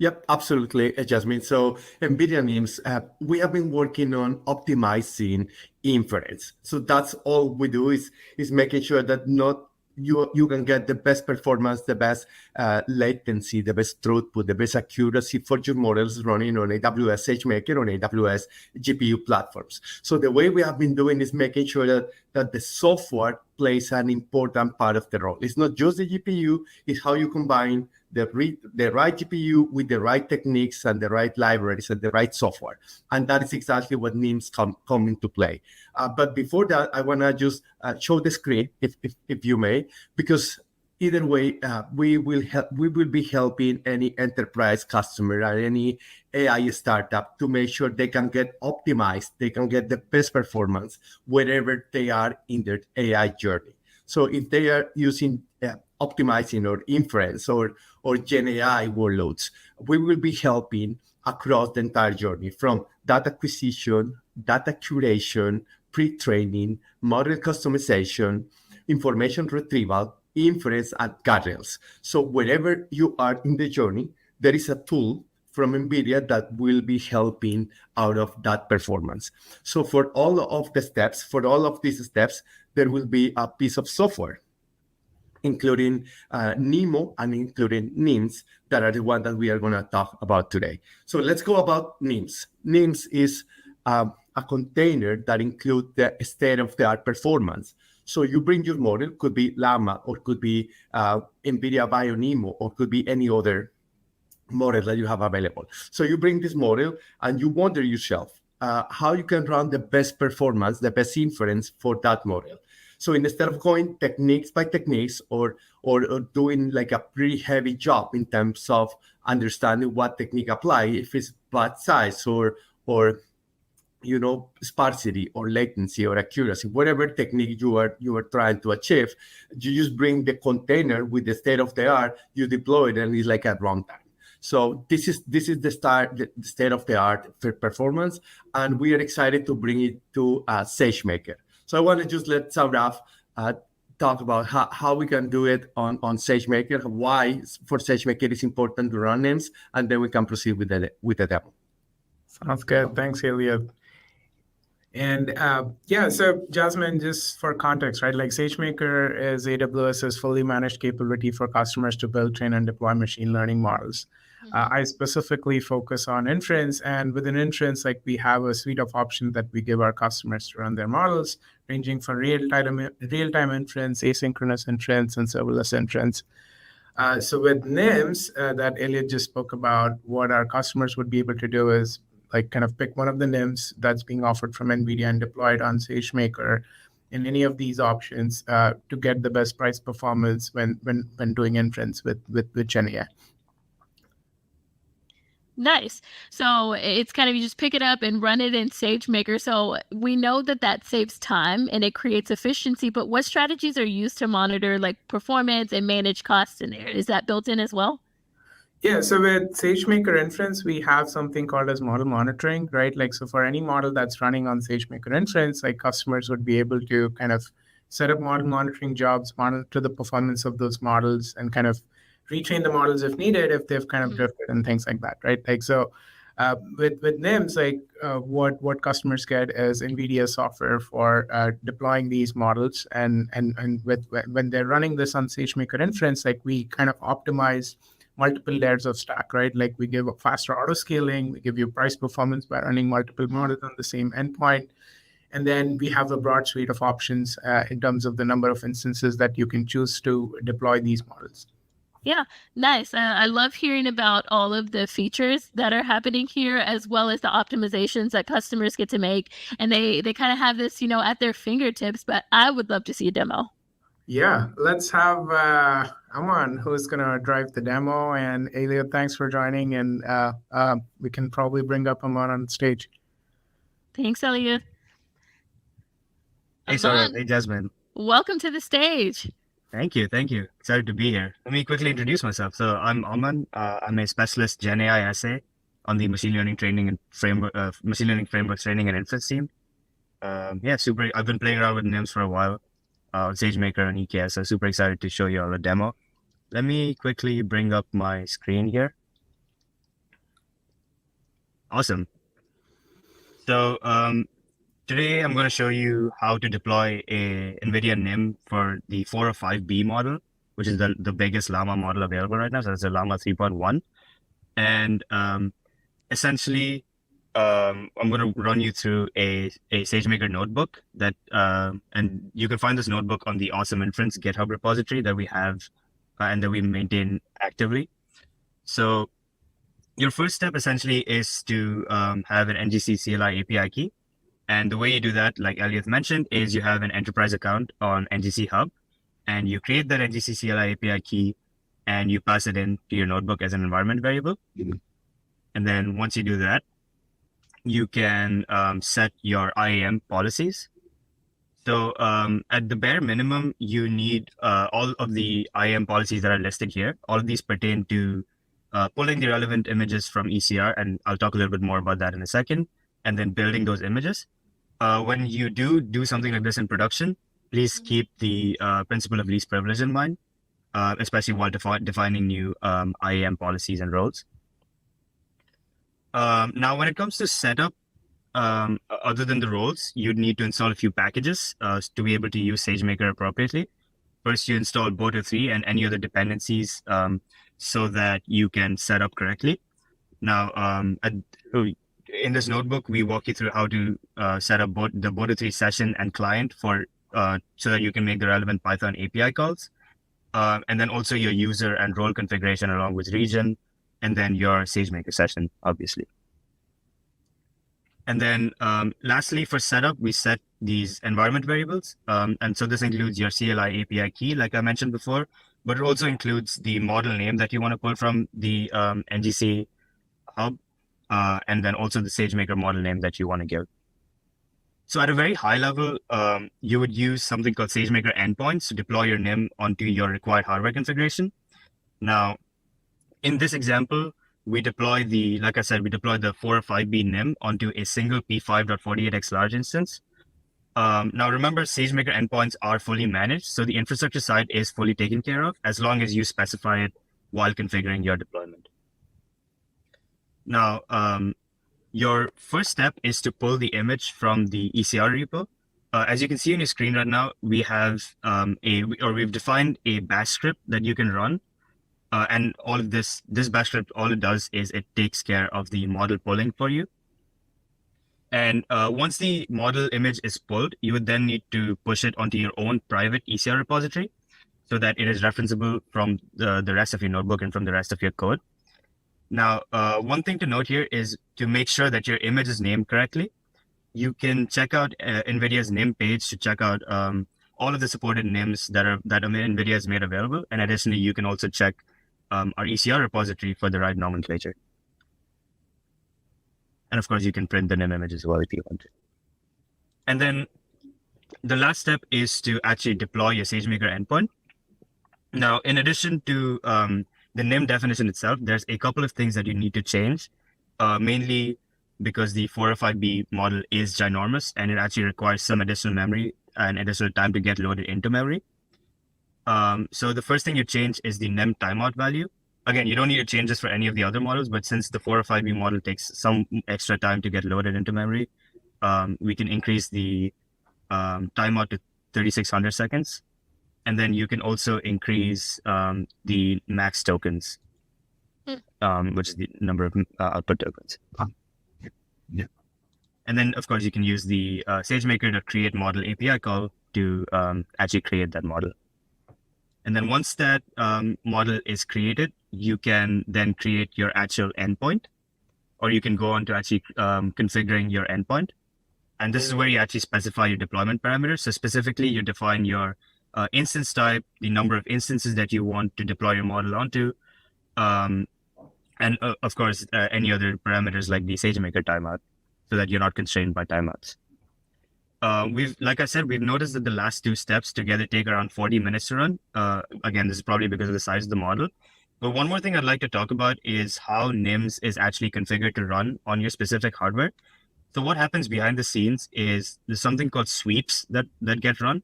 Yep, absolutely, Jasmine. So NVIDIA NIMs, we have been working on optimizing inference. So that's all we do is making sure that not you can get the best performance, the best latency, the best throughput, the best accuracy for your models running on AWS SageMaker, on AWS GPU platforms. So the way we have been doing is making sure that the software plays an important part of the role. It's not just the GPU, it's how you combine the right GPU with the right techniques and the right libraries and the right software. And that is exactly what NIMs come into play. But before that, I want to just show the screen, if you may, because either way, we will be helping any enterprise customer or any AI startup to make sure they can get optimized, they can get the best performance wherever they are in their AI journey. So if they are using optimizing or inference or Gen AI workloads, we will be helping across the entire journey from data acquisition, data curation, pre-training, model customization, information retrieval, inference, and guardrails. So wherever you are in the journey, there is a tool from NVIDIA that will be helping out of that performance. So for all of these steps, there will be a piece of software, including NEMO and including NIMs, that are the one that we are going to talk about today. So let's go about NIMs. NIMs is a container that includes the state-of-the-art performance. So you bring your model, could be Llama, or could be NVIDIA BioNeMo, or could be any other model that you have available. So you bring this model and you wonder yourself how you can run the best performance, the best inference for that model. So instead of going techniques by techniques or doing like a pretty heavy job in terms of understanding what technique apply, if it's batch size or sparsity or latency or accuracy, whatever technique you are trying to achieve, you just bring the container with the state of the art, you deploy it, and it's like at runtime. So this is the state of the art for performance, and we are excited to bring it to SageMaker. So I want to just let Saurav talk about how we can do it on SageMaker, why for SageMaker it's important to run names, and then we can proceed with the demo. Sounds good. Thanks, Elliot. And so Jasmine, just for context, right? Like SageMaker is AWS's fully managed capability for customers to build, train, and deploy machine learning models. I specifically focus on inference, and within inference, like we have a suite of options that we give our customers to run their models, ranging from real-time inference, asynchronous inference, and serverless inference. So with NIMs that Elliot just spoke about, what our customers would be able to do is like kind of pick one of the NIMs that's being offered from NVIDIA and deploy it on SageMaker in any of these options to get the best price performance when doing inference with Gen AI. Nice. So it's kind of you just pick it up and run it in SageMaker. So we know that that saves time and it creates efficiency, but what strategies are used to monitor like performance and manage costs in there? Is that built in as well? Yeah, so with SageMaker Inference, we have something called as model monitoring, right? Like, so for any model that's running on SageMaker Inference, like customers would be able to kind of set up model monitoring jobs, monitor the performance of those models, and kind of retrain the models if needed, if they've kind of drifted and things like that, right? Like, so with NIMS, like what customers get is NVIDIA software for deploying these models, and when they're running this on SageMaker Inference, like we kind of optimize multiple layers of stack, right? Like we give a faster auto scaling, we give you price performance by running multiple models on the same endpoint. And then we have a broad suite of options in terms of the number of instances that you can choose to deploy these models. Yeah, nice. I love hearing about all of the features that are happening here, as well as the optimizations that customers get to make. And they kind of have this, at their fingertips, but I would love to see a demo. Yeah, let's have Aman, who's going to drive the demo. And Elliot, thanks for joining. And we can probably bring up Aman on stage. Thanks, Elliot. Hey, Saurabh. Hey, Jasmine. Welcome to the stage. Thank you. Excited to be here. Let me quickly introduce myself. So I'm Aman. I'm a specialist Gen AI SA on the machine learning frameworks training and inference team. Super. I've been playing around with NIMS for a while. SageMaker and EKS. So super excited to show you all a demo. Let me quickly bring up my screen here. Awesome. So today I'm going to show you how to deploy a NVIDIA NIM for the 405B model, which is the biggest Llama model available right now. So it's a Llama 3.1. And essentially, I'm going to run you through a SageMaker notebook that, and you can find this notebook on the Awesome Inference GitHub repository that we have and that we maintain actively. So your first step essentially is to have an NGC CLI API key. And the way you do that, like Elliot mentioned, is you have an enterprise account on NGC Hub, and you create that NGC CLI API key, and you pass it in to your notebook as an environment variable. And then once you do that, you can set your IAM policies. So at the bare minimum, you need all of the IAM policies that are listed here. All of these pertain to pulling the relevant images from ECR, and I'll talk a little bit more about that in a second, and then building those images. When you do something like this in production, please keep the principle of least privilege in mind, especially while defining new IAM policies and roles. Now, when it comes to setup, other than the roles, you'd need to install a few packages to be able to use SageMaker appropriately. First, you install Boto3 and any other dependencies so that you can set up correctly. Now, in this notebook, we walk you through how to set up the Boto3 session and client for so that you can make the relevant Python API calls. And then also your user and role configuration along with region, and then your SageMaker session, obviously. And then lastly, for setup, we set these environment variables. And so this includes your CLI API key, like I mentioned before, but it also includes the model name that you want to pull from the NGC Hub, and then also the SageMaker model name that you want to give. So at a very high level, you would use something called SageMaker endpoints to deploy your NIM onto your required hardware configuration. Now, in this example, we deploy the 405B NIM onto a single P5.48x large instance. Now, remember, SageMaker endpoints are fully managed, so the infrastructure side is fully taken care of as long as you specify it while configuring your deployment. Now, your first step is to pull the image from the ECR repo. As you can see on your screen right now, we have we've defined a bash script that you can run. And all of this bash script, all it does is it takes care of the model pulling for you. And once the model image is pulled, you would then need to push it onto your own private ECR repository so that it is referenceable from the rest of your notebook and from the rest of your code. Now, one thing to note here is to make sure that your image is named correctly. You can check out NVIDIA's NIM page to check out all of the supported NIMs that NVIDIA has made available. And additionally, you can also check our ECR repository for the right nomenclature. And of course, you can print the NIM image as well if you want to. And then the last step is to actually deploy your SageMaker endpoint. Now, in addition to the NIM definition itself, there's a couple of things that you need to change, mainly because the 405B model is ginormous and it actually requires some additional memory and additional time to get loaded into memory. So the first thing you change is the NIM timeout value. Again, you don't need to change this for any of the other models, but since the 405B model takes some extra time to get loaded into memory, we can increase the timeout to 3,600 seconds. And then you can also increase the max tokens, which is the number of output tokens. Yeah. And then, of course, you can use the SageMaker.create model API call to actually create that model. And then once that model is created, you can then create your actual endpoint, or you can go on to actually configuring your endpoint. And this is where you actually specify your deployment parameters. So specifically, you define your instance type, the number of instances that you want to deploy your model onto, and of course, any other parameters like the SageMaker timeout, so that you're not constrained by timeouts. Like I said, we've noticed that the last two steps together take around 40 minutes to run. Again, this is probably because of the size of the model. But one more thing I'd like to talk about is how NIMS is actually configured to run on your specific hardware. So what happens behind the scenes is there's something called sweeps that get run.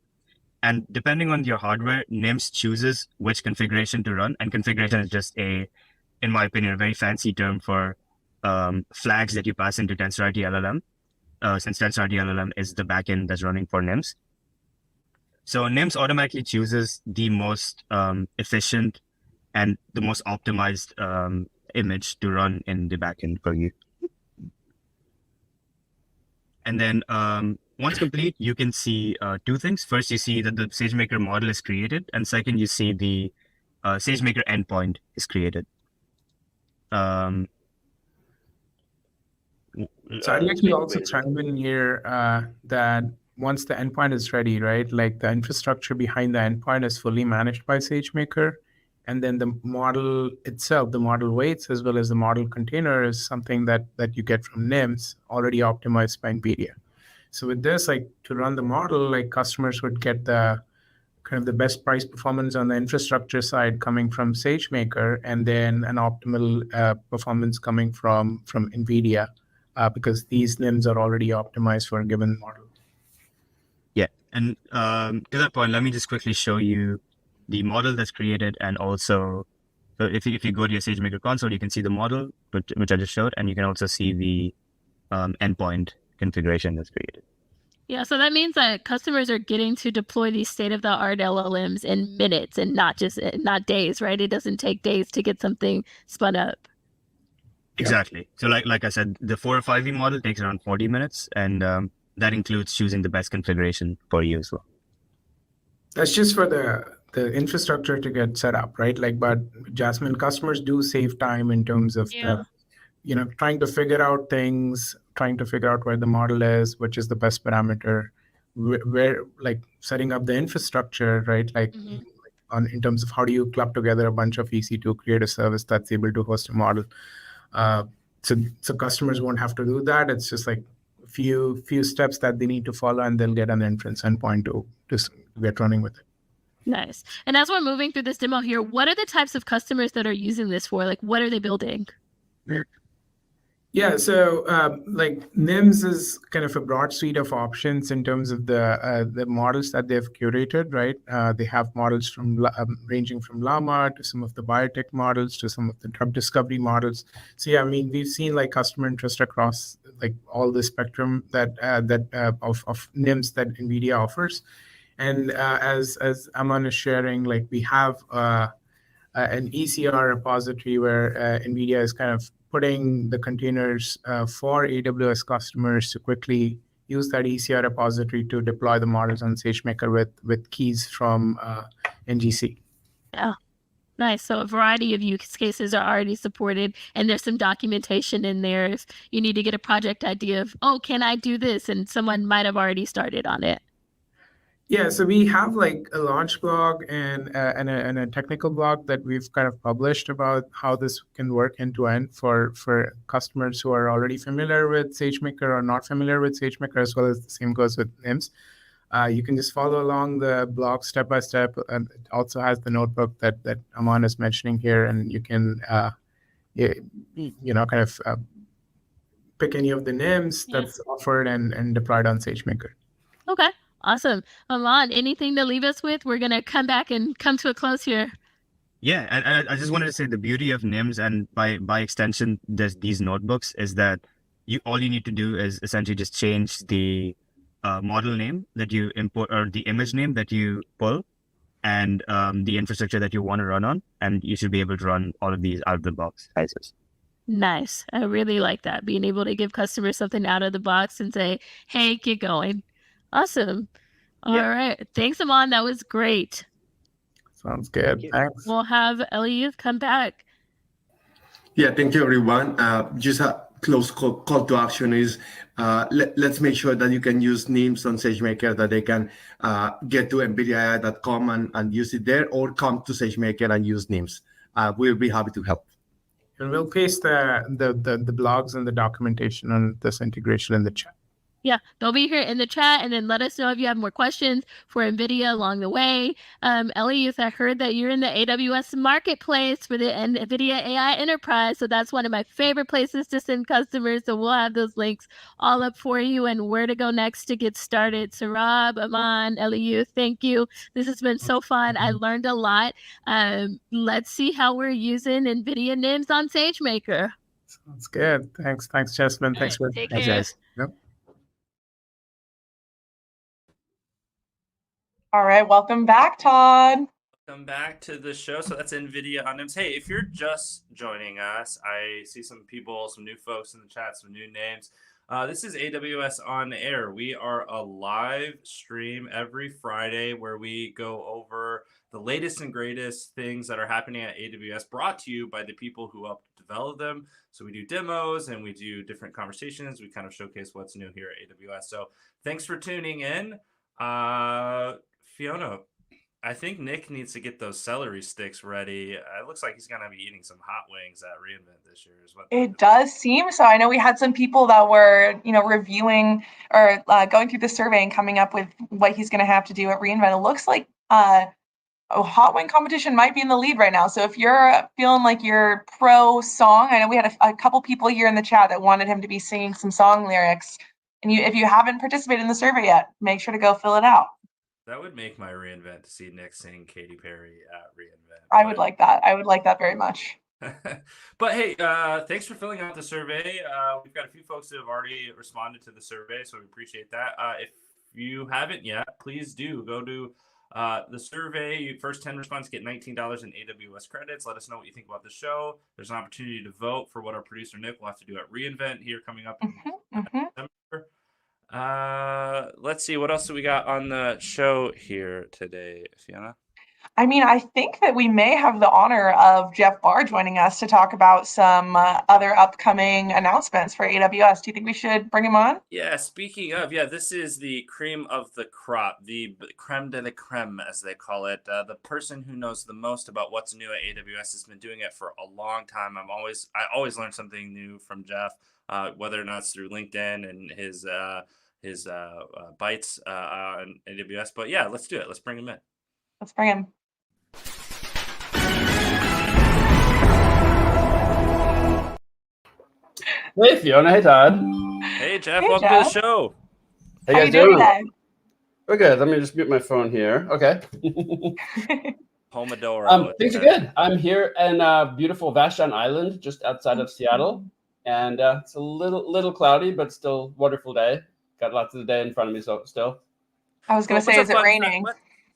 And depending on your hardware, NIMS chooses which configuration to run. And configuration is just in my opinion, a very fancy term for flags that you pass into TensorRT LLM. Since TensorRT LLM is the backend that's running for NIMS. So NIMS automatically chooses the most efficient and the most optimized image to run in the backend for you. And then once complete, you can see two things. First, you see that the SageMaker model is created. And second, you see the SageMaker endpoint is created. So I'd like to also chime in here that once the endpoint is ready, right, like the infrastructure behind the endpoint is fully managed by SageMaker. And then the model itself, the model weights, as well as the model container is something that you get from NIMS already optimized by NVIDIA. So with this, like to run the model, like customers would get the kind of the best price performance on the infrastructure side coming from SageMaker, and then an optimal performance coming from NVIDIA. Because these NIMS are already optimized for a given model. Yeah, and to that point, let me just quickly show you the model that's created, and also, so if you go to your SageMaker console, you can see the model, which I just showed, and you can also see the endpoint configuration that's created. Yeah, so that means that customers are getting to deploy these state-of-the-art LLMs in minutes and not days, right? It doesn't take days to get something spun up. Exactly. So like I said, the 405E model takes around 40 minutes, and that includes choosing the best configuration for you as well. That's just for the infrastructure to get set up, right? Like, but Jasmine, customers do save time in terms of trying to figure out things, trying to figure out where the model is, which is the best parameter, where like setting up the infrastructure, right? Like in terms of how do you club together a bunch of EC to create a service that's able to host a model. So customers won't have to do that. It's just like a few steps that they need to follow, and they'll get an inference endpoint to get running with it. Nice. And as we're moving through this demo here, what are the types of customers that are using this for? Like, what are they building? Yeah, so like NIMS is kind of a broad suite of options in terms of the models that they've curated, right? They have models from ranging from Llama to some of the biotech models to some of the drug discovery models. So yeah, I mean, we've seen like customer interest across like all the spectrum that of NIMS that NVIDIA offers. And as Aman is sharing, like we have an ECR repository where NVIDIA is kind of putting the containers for AWS customers to quickly use that ECR repository to deploy the models on SageMaker with keys from NGC. Yeah, nice. So a variety of use cases are already supported, and there's some documentation in there if you need to get a project idea of, oh, can I do this? And someone might have already started on it. Yeah, so we have like a launch blog and a technical blog that we've kind of published about how this can work end to end for customers who are already familiar with SageMaker or not familiar with SageMaker, as well as the same goes with NIMS. You can just follow along the blog step by step, and it also has the notebook that Aman is mentioning here, and you can kind of pick any of the NIMS that's offered and deploy it on SageMaker. Okay, awesome. Aman, anything to leave us with? We're gonna come back and come to a close here. Yeah, and I just wanted to say the beauty of NIMS and by extension, these notebooks is that all you need to do is essentially just change the model name that you import or the image name that you pull and the infrastructure that you want to run on, and you should be able to run all of these out of the box sizes. Nice. I really like that. Being able to give customers something out of the box and say, hey, get going. Awesome. All right. Thanks, Aman. That was great. Sounds good. Thanks. We'll have Eliud come back. Yeah, thank you, everyone. Just a close call to action is let's make sure that you can use NIMS on SageMaker, that they can get to nvidia.com and use it there, or come to SageMaker and use NIMS. We'll be happy to help. And we'll paste the blogs and the documentation on this integration in the chat. Yeah, they'll be here in the chat, and then let us know if you have more questions for NVIDIA along the way. Eliud, I heard that you're in the AWS marketplace for the NVIDIA AI Enterprise, so that's one of my favorite places to send customers, so we'll have those links all up for you and where to go next to get started. Sarab, Aman, Eliud, thank you. This has been so fun. I learned a lot. Let's see how we're using NVIDIA NIMS on SageMaker. Sounds good. Thanks, Jasmine. Thanks for take Thanks, care. guys. Yep. All right, welcome back, Todd. Welcome back to the show. So that's NVIDIA on NIMS. Hey, if you're just joining us, I see some people, some new folks in the chat, some new names. This is AWS On Air. We are a live stream every Friday where we go over the latest and greatest things that are happening at AWS, brought to you by the people who helped develop them. So we do demos and we do different conversations. We kind of showcase what's new here at AWS. So thanks for tuning in. Fiona, I think Nick needs to get those celery sticks ready. It looks like he's going to be eating some hot wings at reInvent this year. It does seem so. I know we had some people that were, reviewing or going through the survey and coming up with what he's going to have to do at reInvent. It looks like a hot wing competition might be in the lead right now. So if you're feeling like you're pro song, I know we had a couple people here in the chat that wanted him to be singing some song lyrics. And if you haven't participated in the survey yet, make sure to go fill it out. That would make my reInvent to see Nick sing Katy Perry at reInvent. I would like that. I would like that very much. But hey, thanks for filling out the survey. We've got a few folks that have already responded to the survey, so we appreciate that. If you haven't yet, please do go to the survey. First 10 responses get $19 in AWS credits. Let us know what you think about the show. There's an opportunity to vote for what our producer Nick will have to do at reInvent here coming up in December. Let's see, what else do we got on the show here today, Fiona? I mean, I think that we may have the honor of Jeff Barr joining us to talk about some other upcoming announcements for AWS. Do you think we should bring him on? Yeah, speaking of, this is the cream of the crop, the creme de la creme, as they call it. The person who knows the most about what's new at AWS has been doing it for a long time. I always learn something new from Jeff, whether or not it's through LinkedIn and his bites on AWS. But yeah, let's do it. Let's bring him in. Let's bring him. Hey, Fiona. Hey, Todd. Hey, Jeff. Hey, welcome Jeff. to the show. How you doing today? We're good. Let me just mute my phone here. Okay. Pomodoro. Things are good. I'm here in beautiful Vashon Island, just outside of Seattle, and it's a little cloudy, but still wonderful day. Got lots of the day in front of me, so still. I was going to say, is it raining?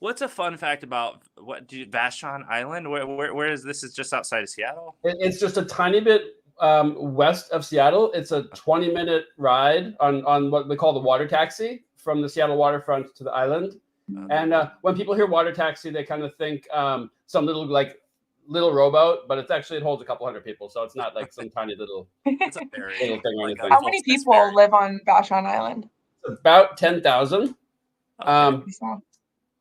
What's a fun fact about Vashon Island? Where is this? Is just outside of Seattle? It's just a tiny bit west of Seattle. It's a 20-minute ride on what they call the water taxi from the Seattle waterfront to the island. And when people hear water taxi, they kind of think some little rowboat, but it holds a couple hundred people, so it's not like some tiny little thing or anything. How many people live on Vashon Island? About 10,000.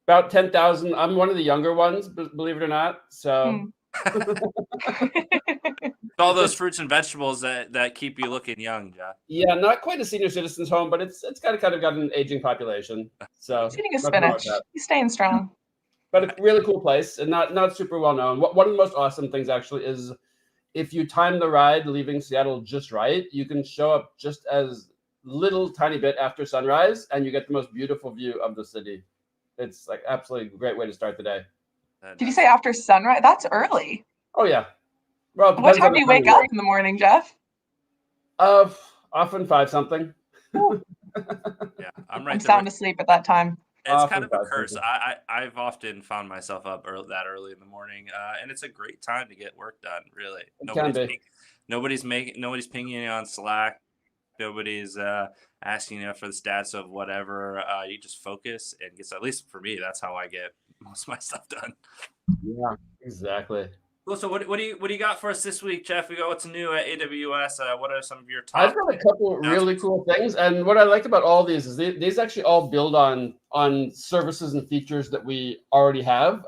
About 10,000. I'm one of the younger ones, believe it or not. So all those fruits and vegetables that keep you looking young, Jeff. Yeah, not quite a senior citizen's home, but it's kind of got an aging population. So He's eating his spinach. He's staying strong. But a really cool place and not super well known. One of the most awesome things actually is if you time the ride leaving Seattle just right, you can show up just as little tiny bit after sunrise and you get the most beautiful view of the city. It's like absolutely a great way to start the day. Did you say after sunrise? That's early. Oh yeah. Well, what time do you wake up in the morning, Jeff? Often 5 something. Yeah, I'm sound asleep at that time. It's kind of a curse. I've often found myself up that early in the morning, and it's a great time to get work done. Really, nobody's pinging you on Slack. Nobody's asking you for the stats of whatever. You just focus and get. At least for me, that's how I get most of my stuff done. Yeah, exactly. Cool. So what do you got for us this week, Jeff? We got what's new at AWS. What are some of your top? I've got a couple of really cool things, and what I like about all these is these actually all build on services and features that we already have.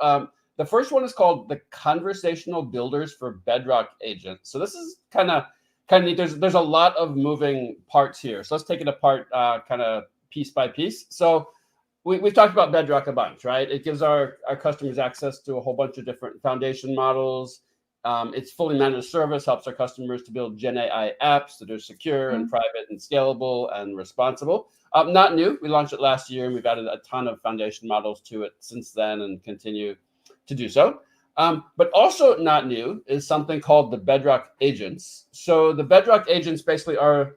The first one is called the Conversational Builders for Bedrock Agents. So this is kind of neat. There's a lot of moving parts here. So let's take it apart kind of piece by piece. So we've talked about Bedrock a bunch, right? It gives our customers access to a whole bunch of different foundation models. It's fully managed service, helps our customers to build Gen AI apps that are secure and private and scalable and responsible. Not new. We launched it last year, and we've added a ton of foundation models to it since then and continue to do so. But also not new is something called the Bedrock Agents. So the Bedrock Agents basically are,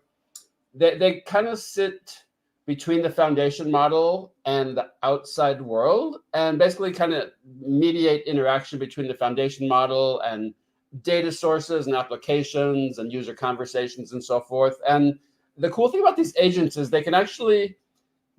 they kind of sit between the foundation model and the outside world and basically kind of mediate interaction between the foundation model and data sources and applications and user conversations and so forth. And the cool thing about these agents is they can actually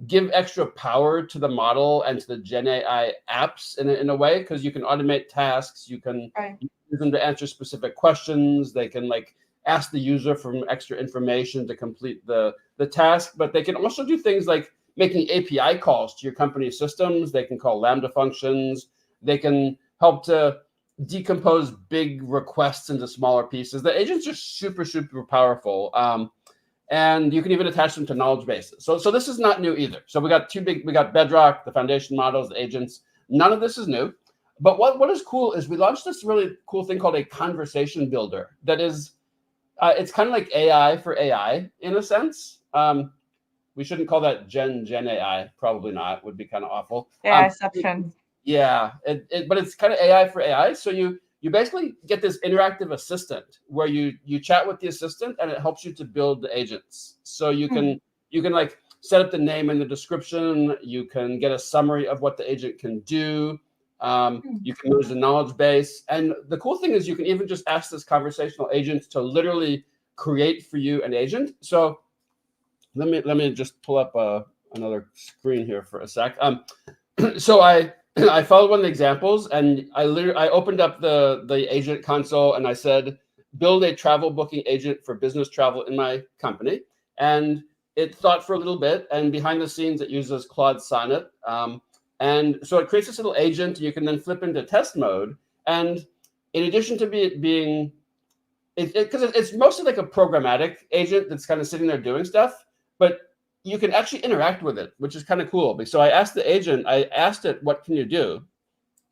give extra power to the model and to the Gen AI apps in a way, because you can automate tasks, you can use them to answer specific questions, they can like ask the user for extra information to complete the task, but they can also do things like making API calls to your company's systems. They can call Lambda functions. They can help to decompose big requests into smaller pieces. The agents are super, super powerful. And you can even attach them to knowledge bases. So this is not new either. So we got Bedrock, the foundation models, the agents. None of this is new. But what is cool is we launched this really cool thing called a conversation builder that is, it's kind of like AI for AI in a sense. We shouldn't call that Gen AI. Probably not. Would be kind of awful. AIception. Yeah, but it's kind of AI for AI. So you basically get this interactive assistant where you chat with the assistant and it helps you to build the agents. So you can like set up the name and the description. You can get a summary of what the agent can do. You can use the knowledge base. And the cool thing is you can even just ask this conversational agent to literally create for you an agent. So let me just pull up another screen here for a sec. So I followed one of the examples and I opened up the agent console and I said, build a travel booking agent for business travel in my company. And it thought for a little bit, and behind the scenes it uses Claude Sonnet. And so it creates this little agent you can then flip into test mode. And in addition to being, because it's mostly like a programmatic agent that's kind of sitting there doing stuff, but you can actually interact with it, which is kind of cool. So I asked the agent, what can you do?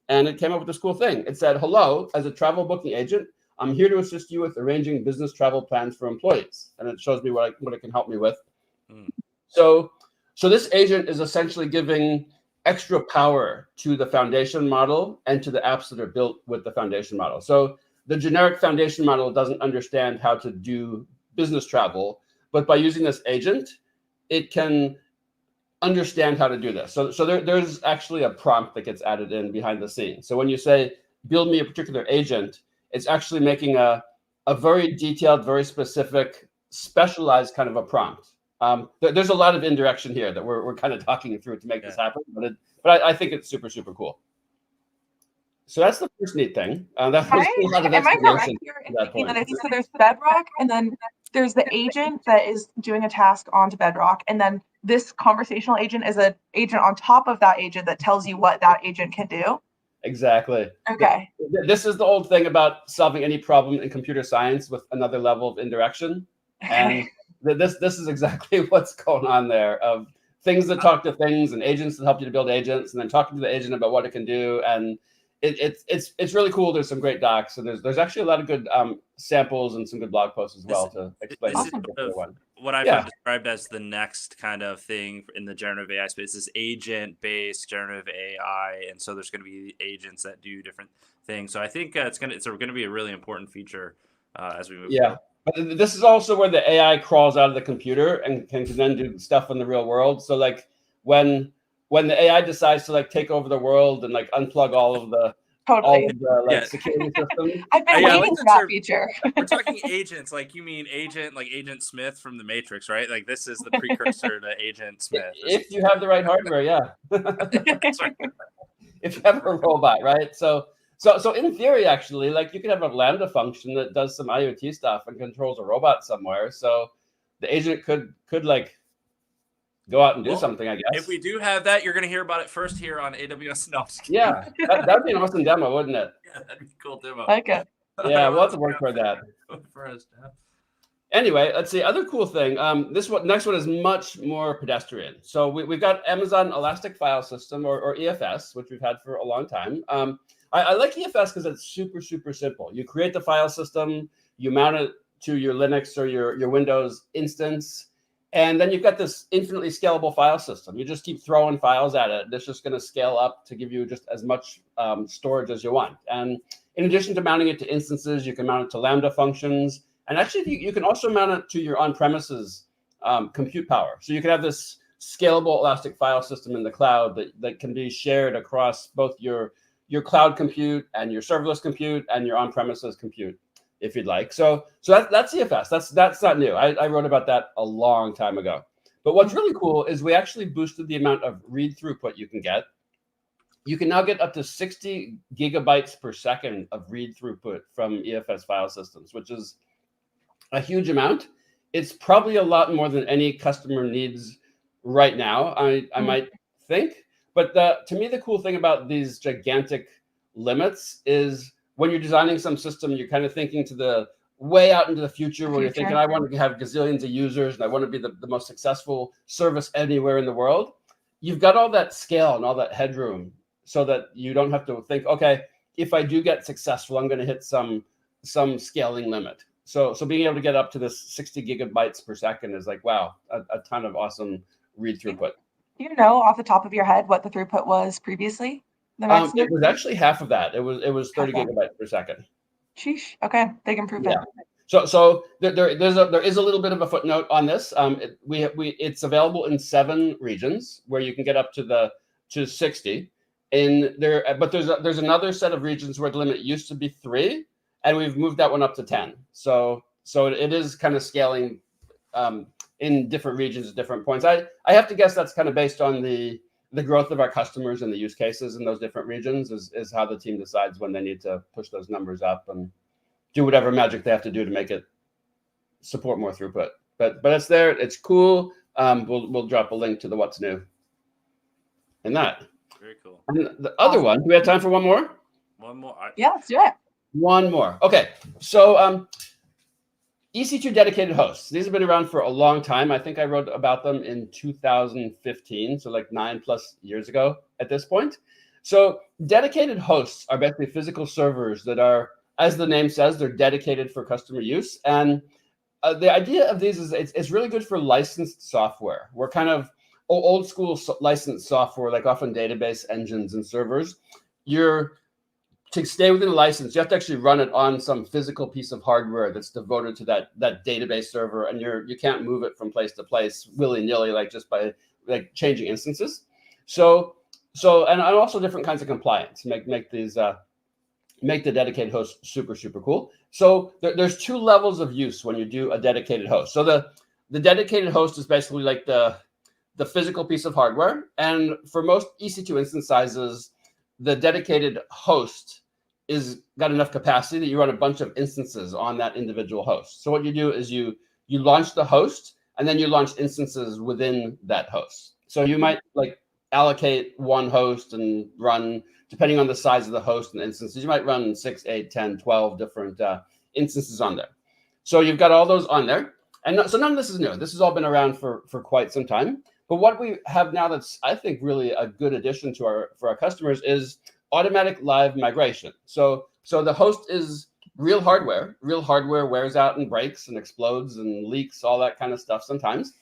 And it came up with this cool thing. It said, hello, as a travel booking agent, I'm here to assist you with arranging business travel plans for employees. And it shows me what it can help me with. So this agent is essentially giving extra power to the foundation model and to the apps that are built with the foundation model. So the generic foundation model doesn't understand how to do business travel, but by using this agent, it can understand how to do this. So there's actually a prompt that gets added in behind the scenes. So when you say, build me a particular agent, it's actually making a very detailed, very specific, specialized kind of a prompt. There's a lot of indirection here that we're kind of talking through to make this happen, but I think it's super, super cool. So that's the first neat thing. That was a lot of am I correct here in thinking that there's Bedrock and then there's the agent that is doing a task onto Bedrock, and then this conversational agent is an agent on top of that agent that tells you what that agent can do. Exactly. Okay. This is the old thing about solving any problem in computer science with another level of indirection. And this is exactly what's going on there, of things that talk to things and agents that help you to build agents, and then talking to the agent about what it can do. And it's really cool. There's some great docs, and there's actually a lot of good samples and some good blog posts as well to explain this this is particular one. What I've heard described as the next kind of thing in the generative AI space is agent-based generative AI, and so there's going to be agents that do different things. So I think it's going to be a really important feature as we move forward. But this is also where the AI crawls out of the computer and can then do stuff in the real world. So like when the AI decides to like take over the world and like unplug all of the security systems. I've been waiting for that feature. We're talking agents, like you mean Agent Smith from the Matrix, right? Like this is the precursor to Agent Smith. If you have the right hardware, if you have a robot, right? So in theory, actually, like you could have a Lambda function that does some IoT stuff and controls a robot somewhere. So the agent could like go out and do something, I guess. If we do have that, you're going to hear about it first here on AWS. No, yeah, that'd be an awesome demo, wouldn't it? Yeah, that'd be a cool demo. Okay. Yeah, we'll have to work for that. Anyway, let's see. Other cool thing. Next one is much more pedestrian. So we've got Amazon Elastic File System or EFS, which we've had for a long time. I like EFS because it's super, super simple. You create the file system, you mount it to your Linux or your Windows instance, and then you've got this infinitely scalable file system. You just keep throwing files at it. It's just going to scale up to give you just as much storage as you want. And in addition to mounting it to instances, you can mount it to Lambda functions. And actually, you can also mount it to your on-premises compute power. So you can have this scalable Elastic file system in the cloud that can be shared across both your cloud compute and your serverless compute and your on-premises compute, if you'd like. So that's EFS. That's not new. I wrote about that a long time ago. But what's really cool is we actually boosted the amount of read throughput you can get. You can now get up to 60 gigabytes per second of read throughput from EFS file systems, which is a huge amount. It's probably a lot more than any customer needs right now, I might think. But to me, the cool thing about these gigantic limits is when you're designing some system, you're kind of thinking to the way out into the future where you're thinking, I want to have gazillions of users and I want to be the most successful service anywhere in the world. You've got all that scale and all that headroom so that you don't have to think, okay, if I do get successful, I'm going to hit some scaling limit. So being able to get up to this 60 gigabytes per second is like, wow, a ton of awesome read throughput. Do you know off the top of your head what the throughput was previously? It was actually half of that. It was 30 gigabytes per second. Sheesh. Okay, big improvement. Yeah. So there is a little bit of a footnote on this. It's available in 7 regions where you can get up to 60. But there's another set of regions where the limit used to be 3. And we've moved that one up to 10. So it is kind of scaling in different regions at different points. I have to guess that's kind of based on the growth of our customers and the use cases in those different regions is how the team decides when they need to push those numbers up and do whatever magic they have to do to make it support more throughput. But it's there. It's cool. We'll drop a link to the what's new in that. Very cool. And the other one, do we have time for one more? One more. Yeah, let's do it. One more. Okay. So EC2 dedicated hosts. These have been around for a long time. I think I wrote about them in 2015. So like 9+ years ago at this point. So dedicated hosts are basically physical servers that are, as the name says, they're dedicated for customer use. And the idea of these is it's really good for licensed software. We're kind of old school licensed software, like often database engines and servers. To stay within a license, you have to actually run it on some physical piece of hardware that's devoted to that database server, and you can't move it from place to place willy-nilly, like just by like changing instances. So and also different kinds of compliance make the dedicated host super, super cool. So there's 2 levels of use when you do a dedicated host. So the dedicated host is basically like the physical piece of hardware, and for most EC2 instance sizes, the dedicated host is got enough capacity that you run a bunch of instances on that individual host. So what you do is you you launch the host, and then you launch instances within that host. So you might like allocate one host and run, depending on the size of the host and instances, you might run 6, 8, 10, 12 different instances on there. So you've got all those on there. And so none of this is new. This has all been around for quite some time. But what we have now that's, I think, really a good addition to for our customers is automatic live migration. So the host is real hardware. Real hardware wears out and breaks and explodes and leaks, all that kind of stuff sometimes.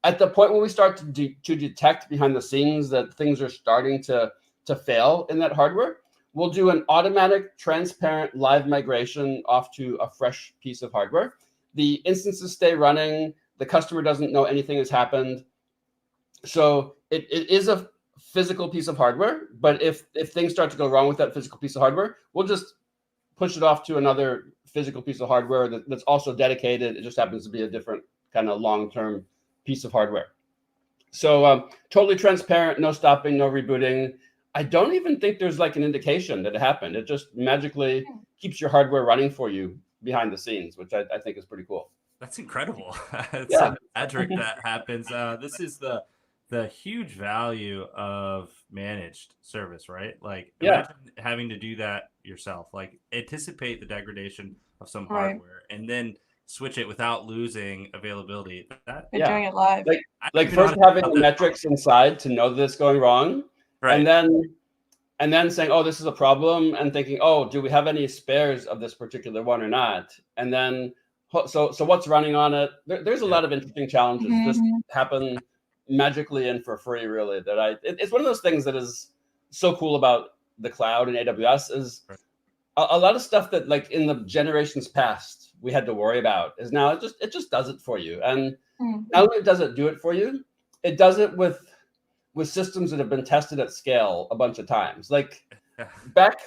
At the point when we start to detect behind the scenes that things are starting to fail in that hardware, we'll do an automatic, transparent live migration off to a fresh piece of hardware. The instances stay running. The customer doesn't know anything has happened. So it is a physical piece of hardware, but if things start to go wrong with that physical piece of hardware, we'll just push it off to another physical piece of hardware that's also dedicated. It just happens to be a different kind of long-term piece of hardware. So totally transparent, no stopping, no rebooting. I don't even think there's like an indication that it happened. It just magically keeps your hardware running for you behind the scenes, which I think is pretty cool. That's incredible. It's Yeah. a magic that happens. This is the huge value of managed service, right? Like, imagine having to do that yourself, like anticipate the degradation of some hardware and then switch it without losing availability. Doing it live. Like first having the metrics inside to know that it's going wrong, right. and then saying, oh, this is a problem, and thinking, oh, do we have any spares of this particular one or not? And then, so what's running on it? There's a lot of interesting challenges. Just happen magically and for free, really. It's one of those things that is so cool about the cloud and AWS is a lot of stuff that like in the generations past we had to worry about is now it just does it for you. And not only does it do it for you, it does it with systems that have been tested at scale a bunch of times. Like back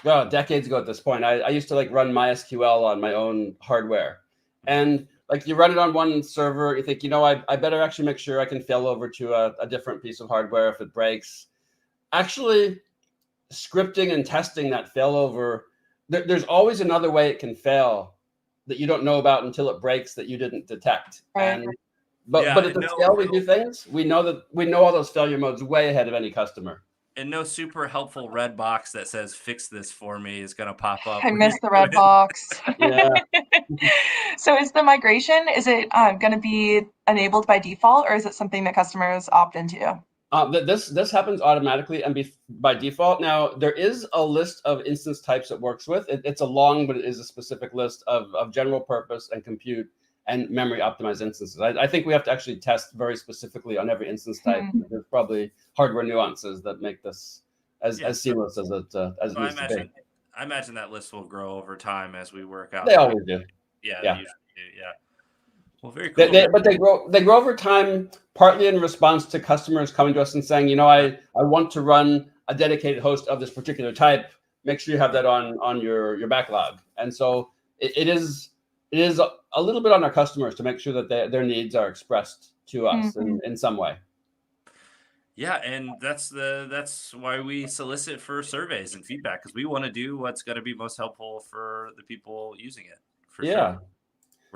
decades ago at this point, I used to like run MySQL on my own hardware. And like you run it on one server, you think, I better actually make sure I can fail over to a different piece of hardware if it breaks. Actually, scripting and testing that failover, there's always another way it can fail that you don't know about until it breaks that you didn't detect. Right. But at the scale we do things, we know all those failure modes way ahead of any customer. And no super helpful red box that says "fix this for me" is going to pop up. I missed the red box. Yeah. So is the migration, is it going to be enabled by default, or is it something that customers opt into? This happens automatically and by default. Now, there is a list of instance types it works with. It's a long, but it is a specific list of general purpose and compute and memory optimized instances. I think we have to actually test very specifically on every instance type. There's probably hardware nuances that make this as seamless as it needs to be. I imagine that list will grow over time as we work out. They always do. Yeah. They usually do. Yeah. Well, very cool. But they grow over time, partly in response to customers coming to us and saying, I want to run a dedicated host of this particular type. Make sure you have that on your backlog. And so it is a little bit on our customers to make sure that their needs are expressed to us in some way. Yeah, and that's why we solicit for surveys and feedback, because we want to do what's going to be most helpful for the people using it. Sure.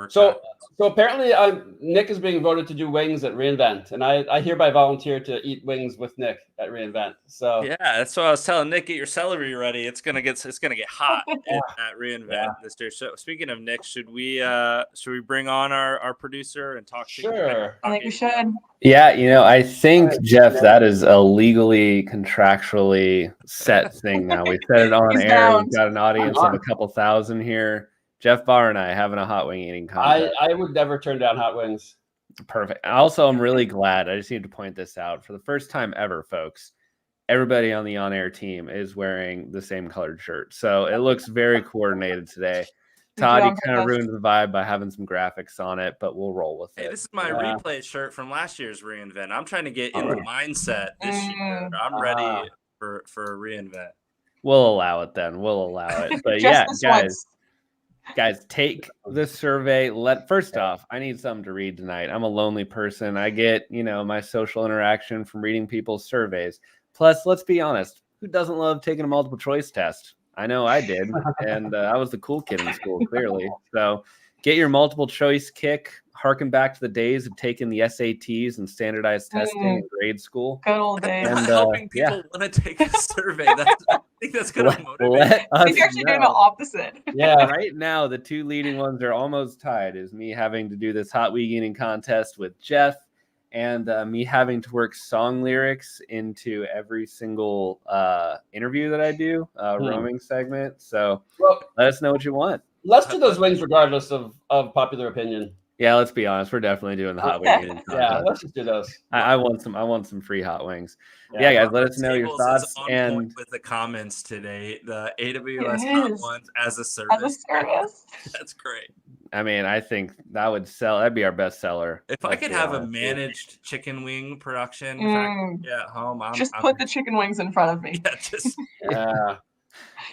So apparently Nick is being voted to do wings at reInvent, and I hereby volunteer to eat wings with Nick at reInvent. So yeah, that's what I was telling Nick. Get your celery ready. It's gonna get hot at reInvent this year. So speaking of Nick, should we bring on our producer and talk? Sure, I think we should. Yeah, I think Jeff, that is a legally contractually set thing now. We said it on air. We've got an audience of a couple thousand here. Jeff Barr and I having a hot wing eating contest. I would never turn down hot wings. Perfect. Also, I'm really glad. I just need to point this out. For the first time ever, folks, everybody on the on-air team is wearing the same colored shirt. So it looks very coordinated today. Todd, you kind of ruined the vibe by having some graphics on it, but we'll roll with it. Hey, this is my replay shirt from last year's reInvent. I'm trying to get in the mindset this year. I'm ready for a reInvent. We'll allow it then. We'll allow it. But yeah, guys, take the survey. First off, I need something to read tonight. I'm a lonely person. I get, my social interaction from reading people's surveys. Plus, let's be honest, who doesn't love taking a multiple choice test? I know I did, and I was the cool kid in school, clearly. So get your multiple choice kick harken back to the days of taking the SATs and standardized testing in grade school. Good old days. And helping people want to take a survey. I think that's going to motivate. I think you're actually doing the opposite. Yeah. Right now, the two leading ones are almost tied. Is me having to do this hot week eating contest with Jeff, and me having to work song lyrics into every single interview that I do, roaming segment. So let us know what you want. Let's do those wings regardless of popular opinion. Yeah, let's be honest. We're definitely doing the hot wing eating contest. Yeah, let's just do those. I want some free hot wings. Yeah, guys, let us know your thoughts. And with the comments today, the AWS hot ones as a service. As a service. That's great. I mean, I think that would sell. That'd be our best seller. If I could have a managed chicken wing production factory at home, just put the chicken wings in front of me. Yeah, just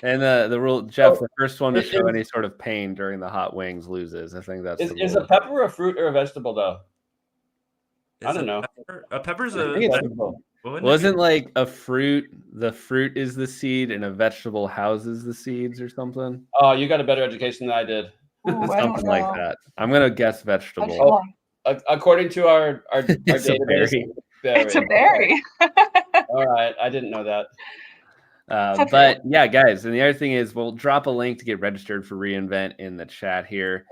And the rule, Jeff, the first one to show any sort of pain during the hot wings loses. I think that's is a pepper a fruit or a vegetable though? I don't know. A pepper's a vegetable. Wasn't like a fruit, the fruit is the seed and a vegetable houses the seeds or something? Oh, you got a better education than I did. Ooh, something like that. I'm gonna guess vegetable. According to our it's database, it's a berry. All right, I didn't know that. But yeah, guys, and the other thing is we'll drop a link to get registered for reInvent in the chat here.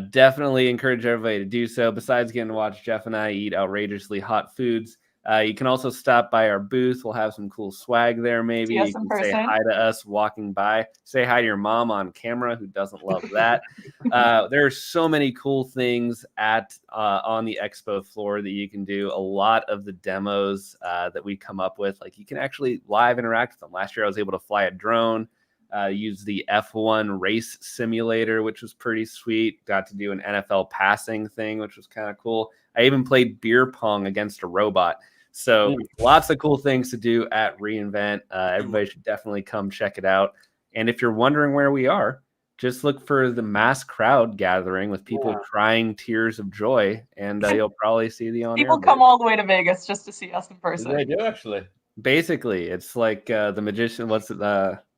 Definitely encourage everybody to do so. Besides getting to watch Jeff and I eat outrageously hot foods, you can also stop by our booth. We'll have some cool swag there. Maybe you can say hi to us walking by. Say hi to your mom on camera, who doesn't love that. There are so many cool things on the expo floor that you can do. A lot of the demos that we come up with, like you can actually live interact with them. Last year, I was able to fly a drone, use the F1 race simulator, which was pretty sweet. Got to do an NFL passing thing, which was kind of cool. I even played beer pong against a robot. So lots of cool things to do at reInvent. Everybody should definitely come check it out. And if you're wondering where we are, just look for the mass crowd gathering with people crying tears of joy, and you'll probably see the on-air. People come all the way to Vegas just to see us in person. They do, actually. Basically, it's like the magician. What's it?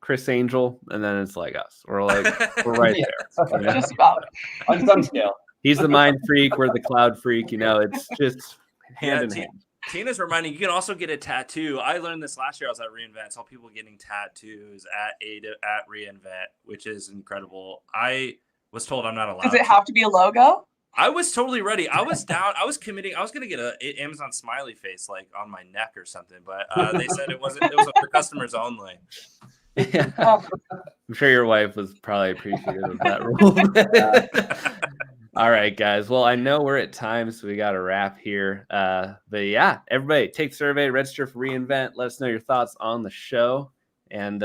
Chris Angel, and then it's like us. We're right there. You know? Just about on some scale. He's the mind freak. We're the cloud freak. You know, it's just hand in hand. Tina's reminding you can also get a tattoo. I learned this last year. I was at reInvent. Saw people getting tattoos at reInvent, which is incredible. I was told I'm not allowed. Does it have to be a logo? I was totally ready. I was down. I was committing. I was going to get an Amazon smiley face like on my neck or something, but they said it wasn't. It was for customers only. Yeah. I'm sure your wife was probably appreciative of that rule. All right, guys. Well, I know we're at time, so we got to wrap here. But yeah, everybody take the survey, register for reInvent. Let us know your thoughts on the show. And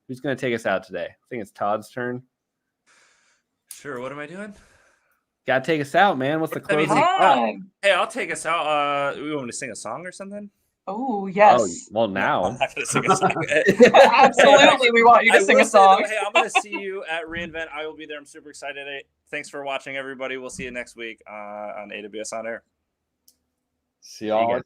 who's going to take us out today? I think it's Todd's turn. Sure. What am I doing? Got to take us out, man. What's the closing thought? Hey, I'll take us out. We want me to sing a song or something? Oh, yes. Oh, well, now. I'm not going to sing a song. Absolutely, we want you to sing a song. Hey, I'm going to see you at reInvent. I will be there. I'm super excited. Thanks for watching, everybody. We'll see you next week on AWS On Air. See y'all.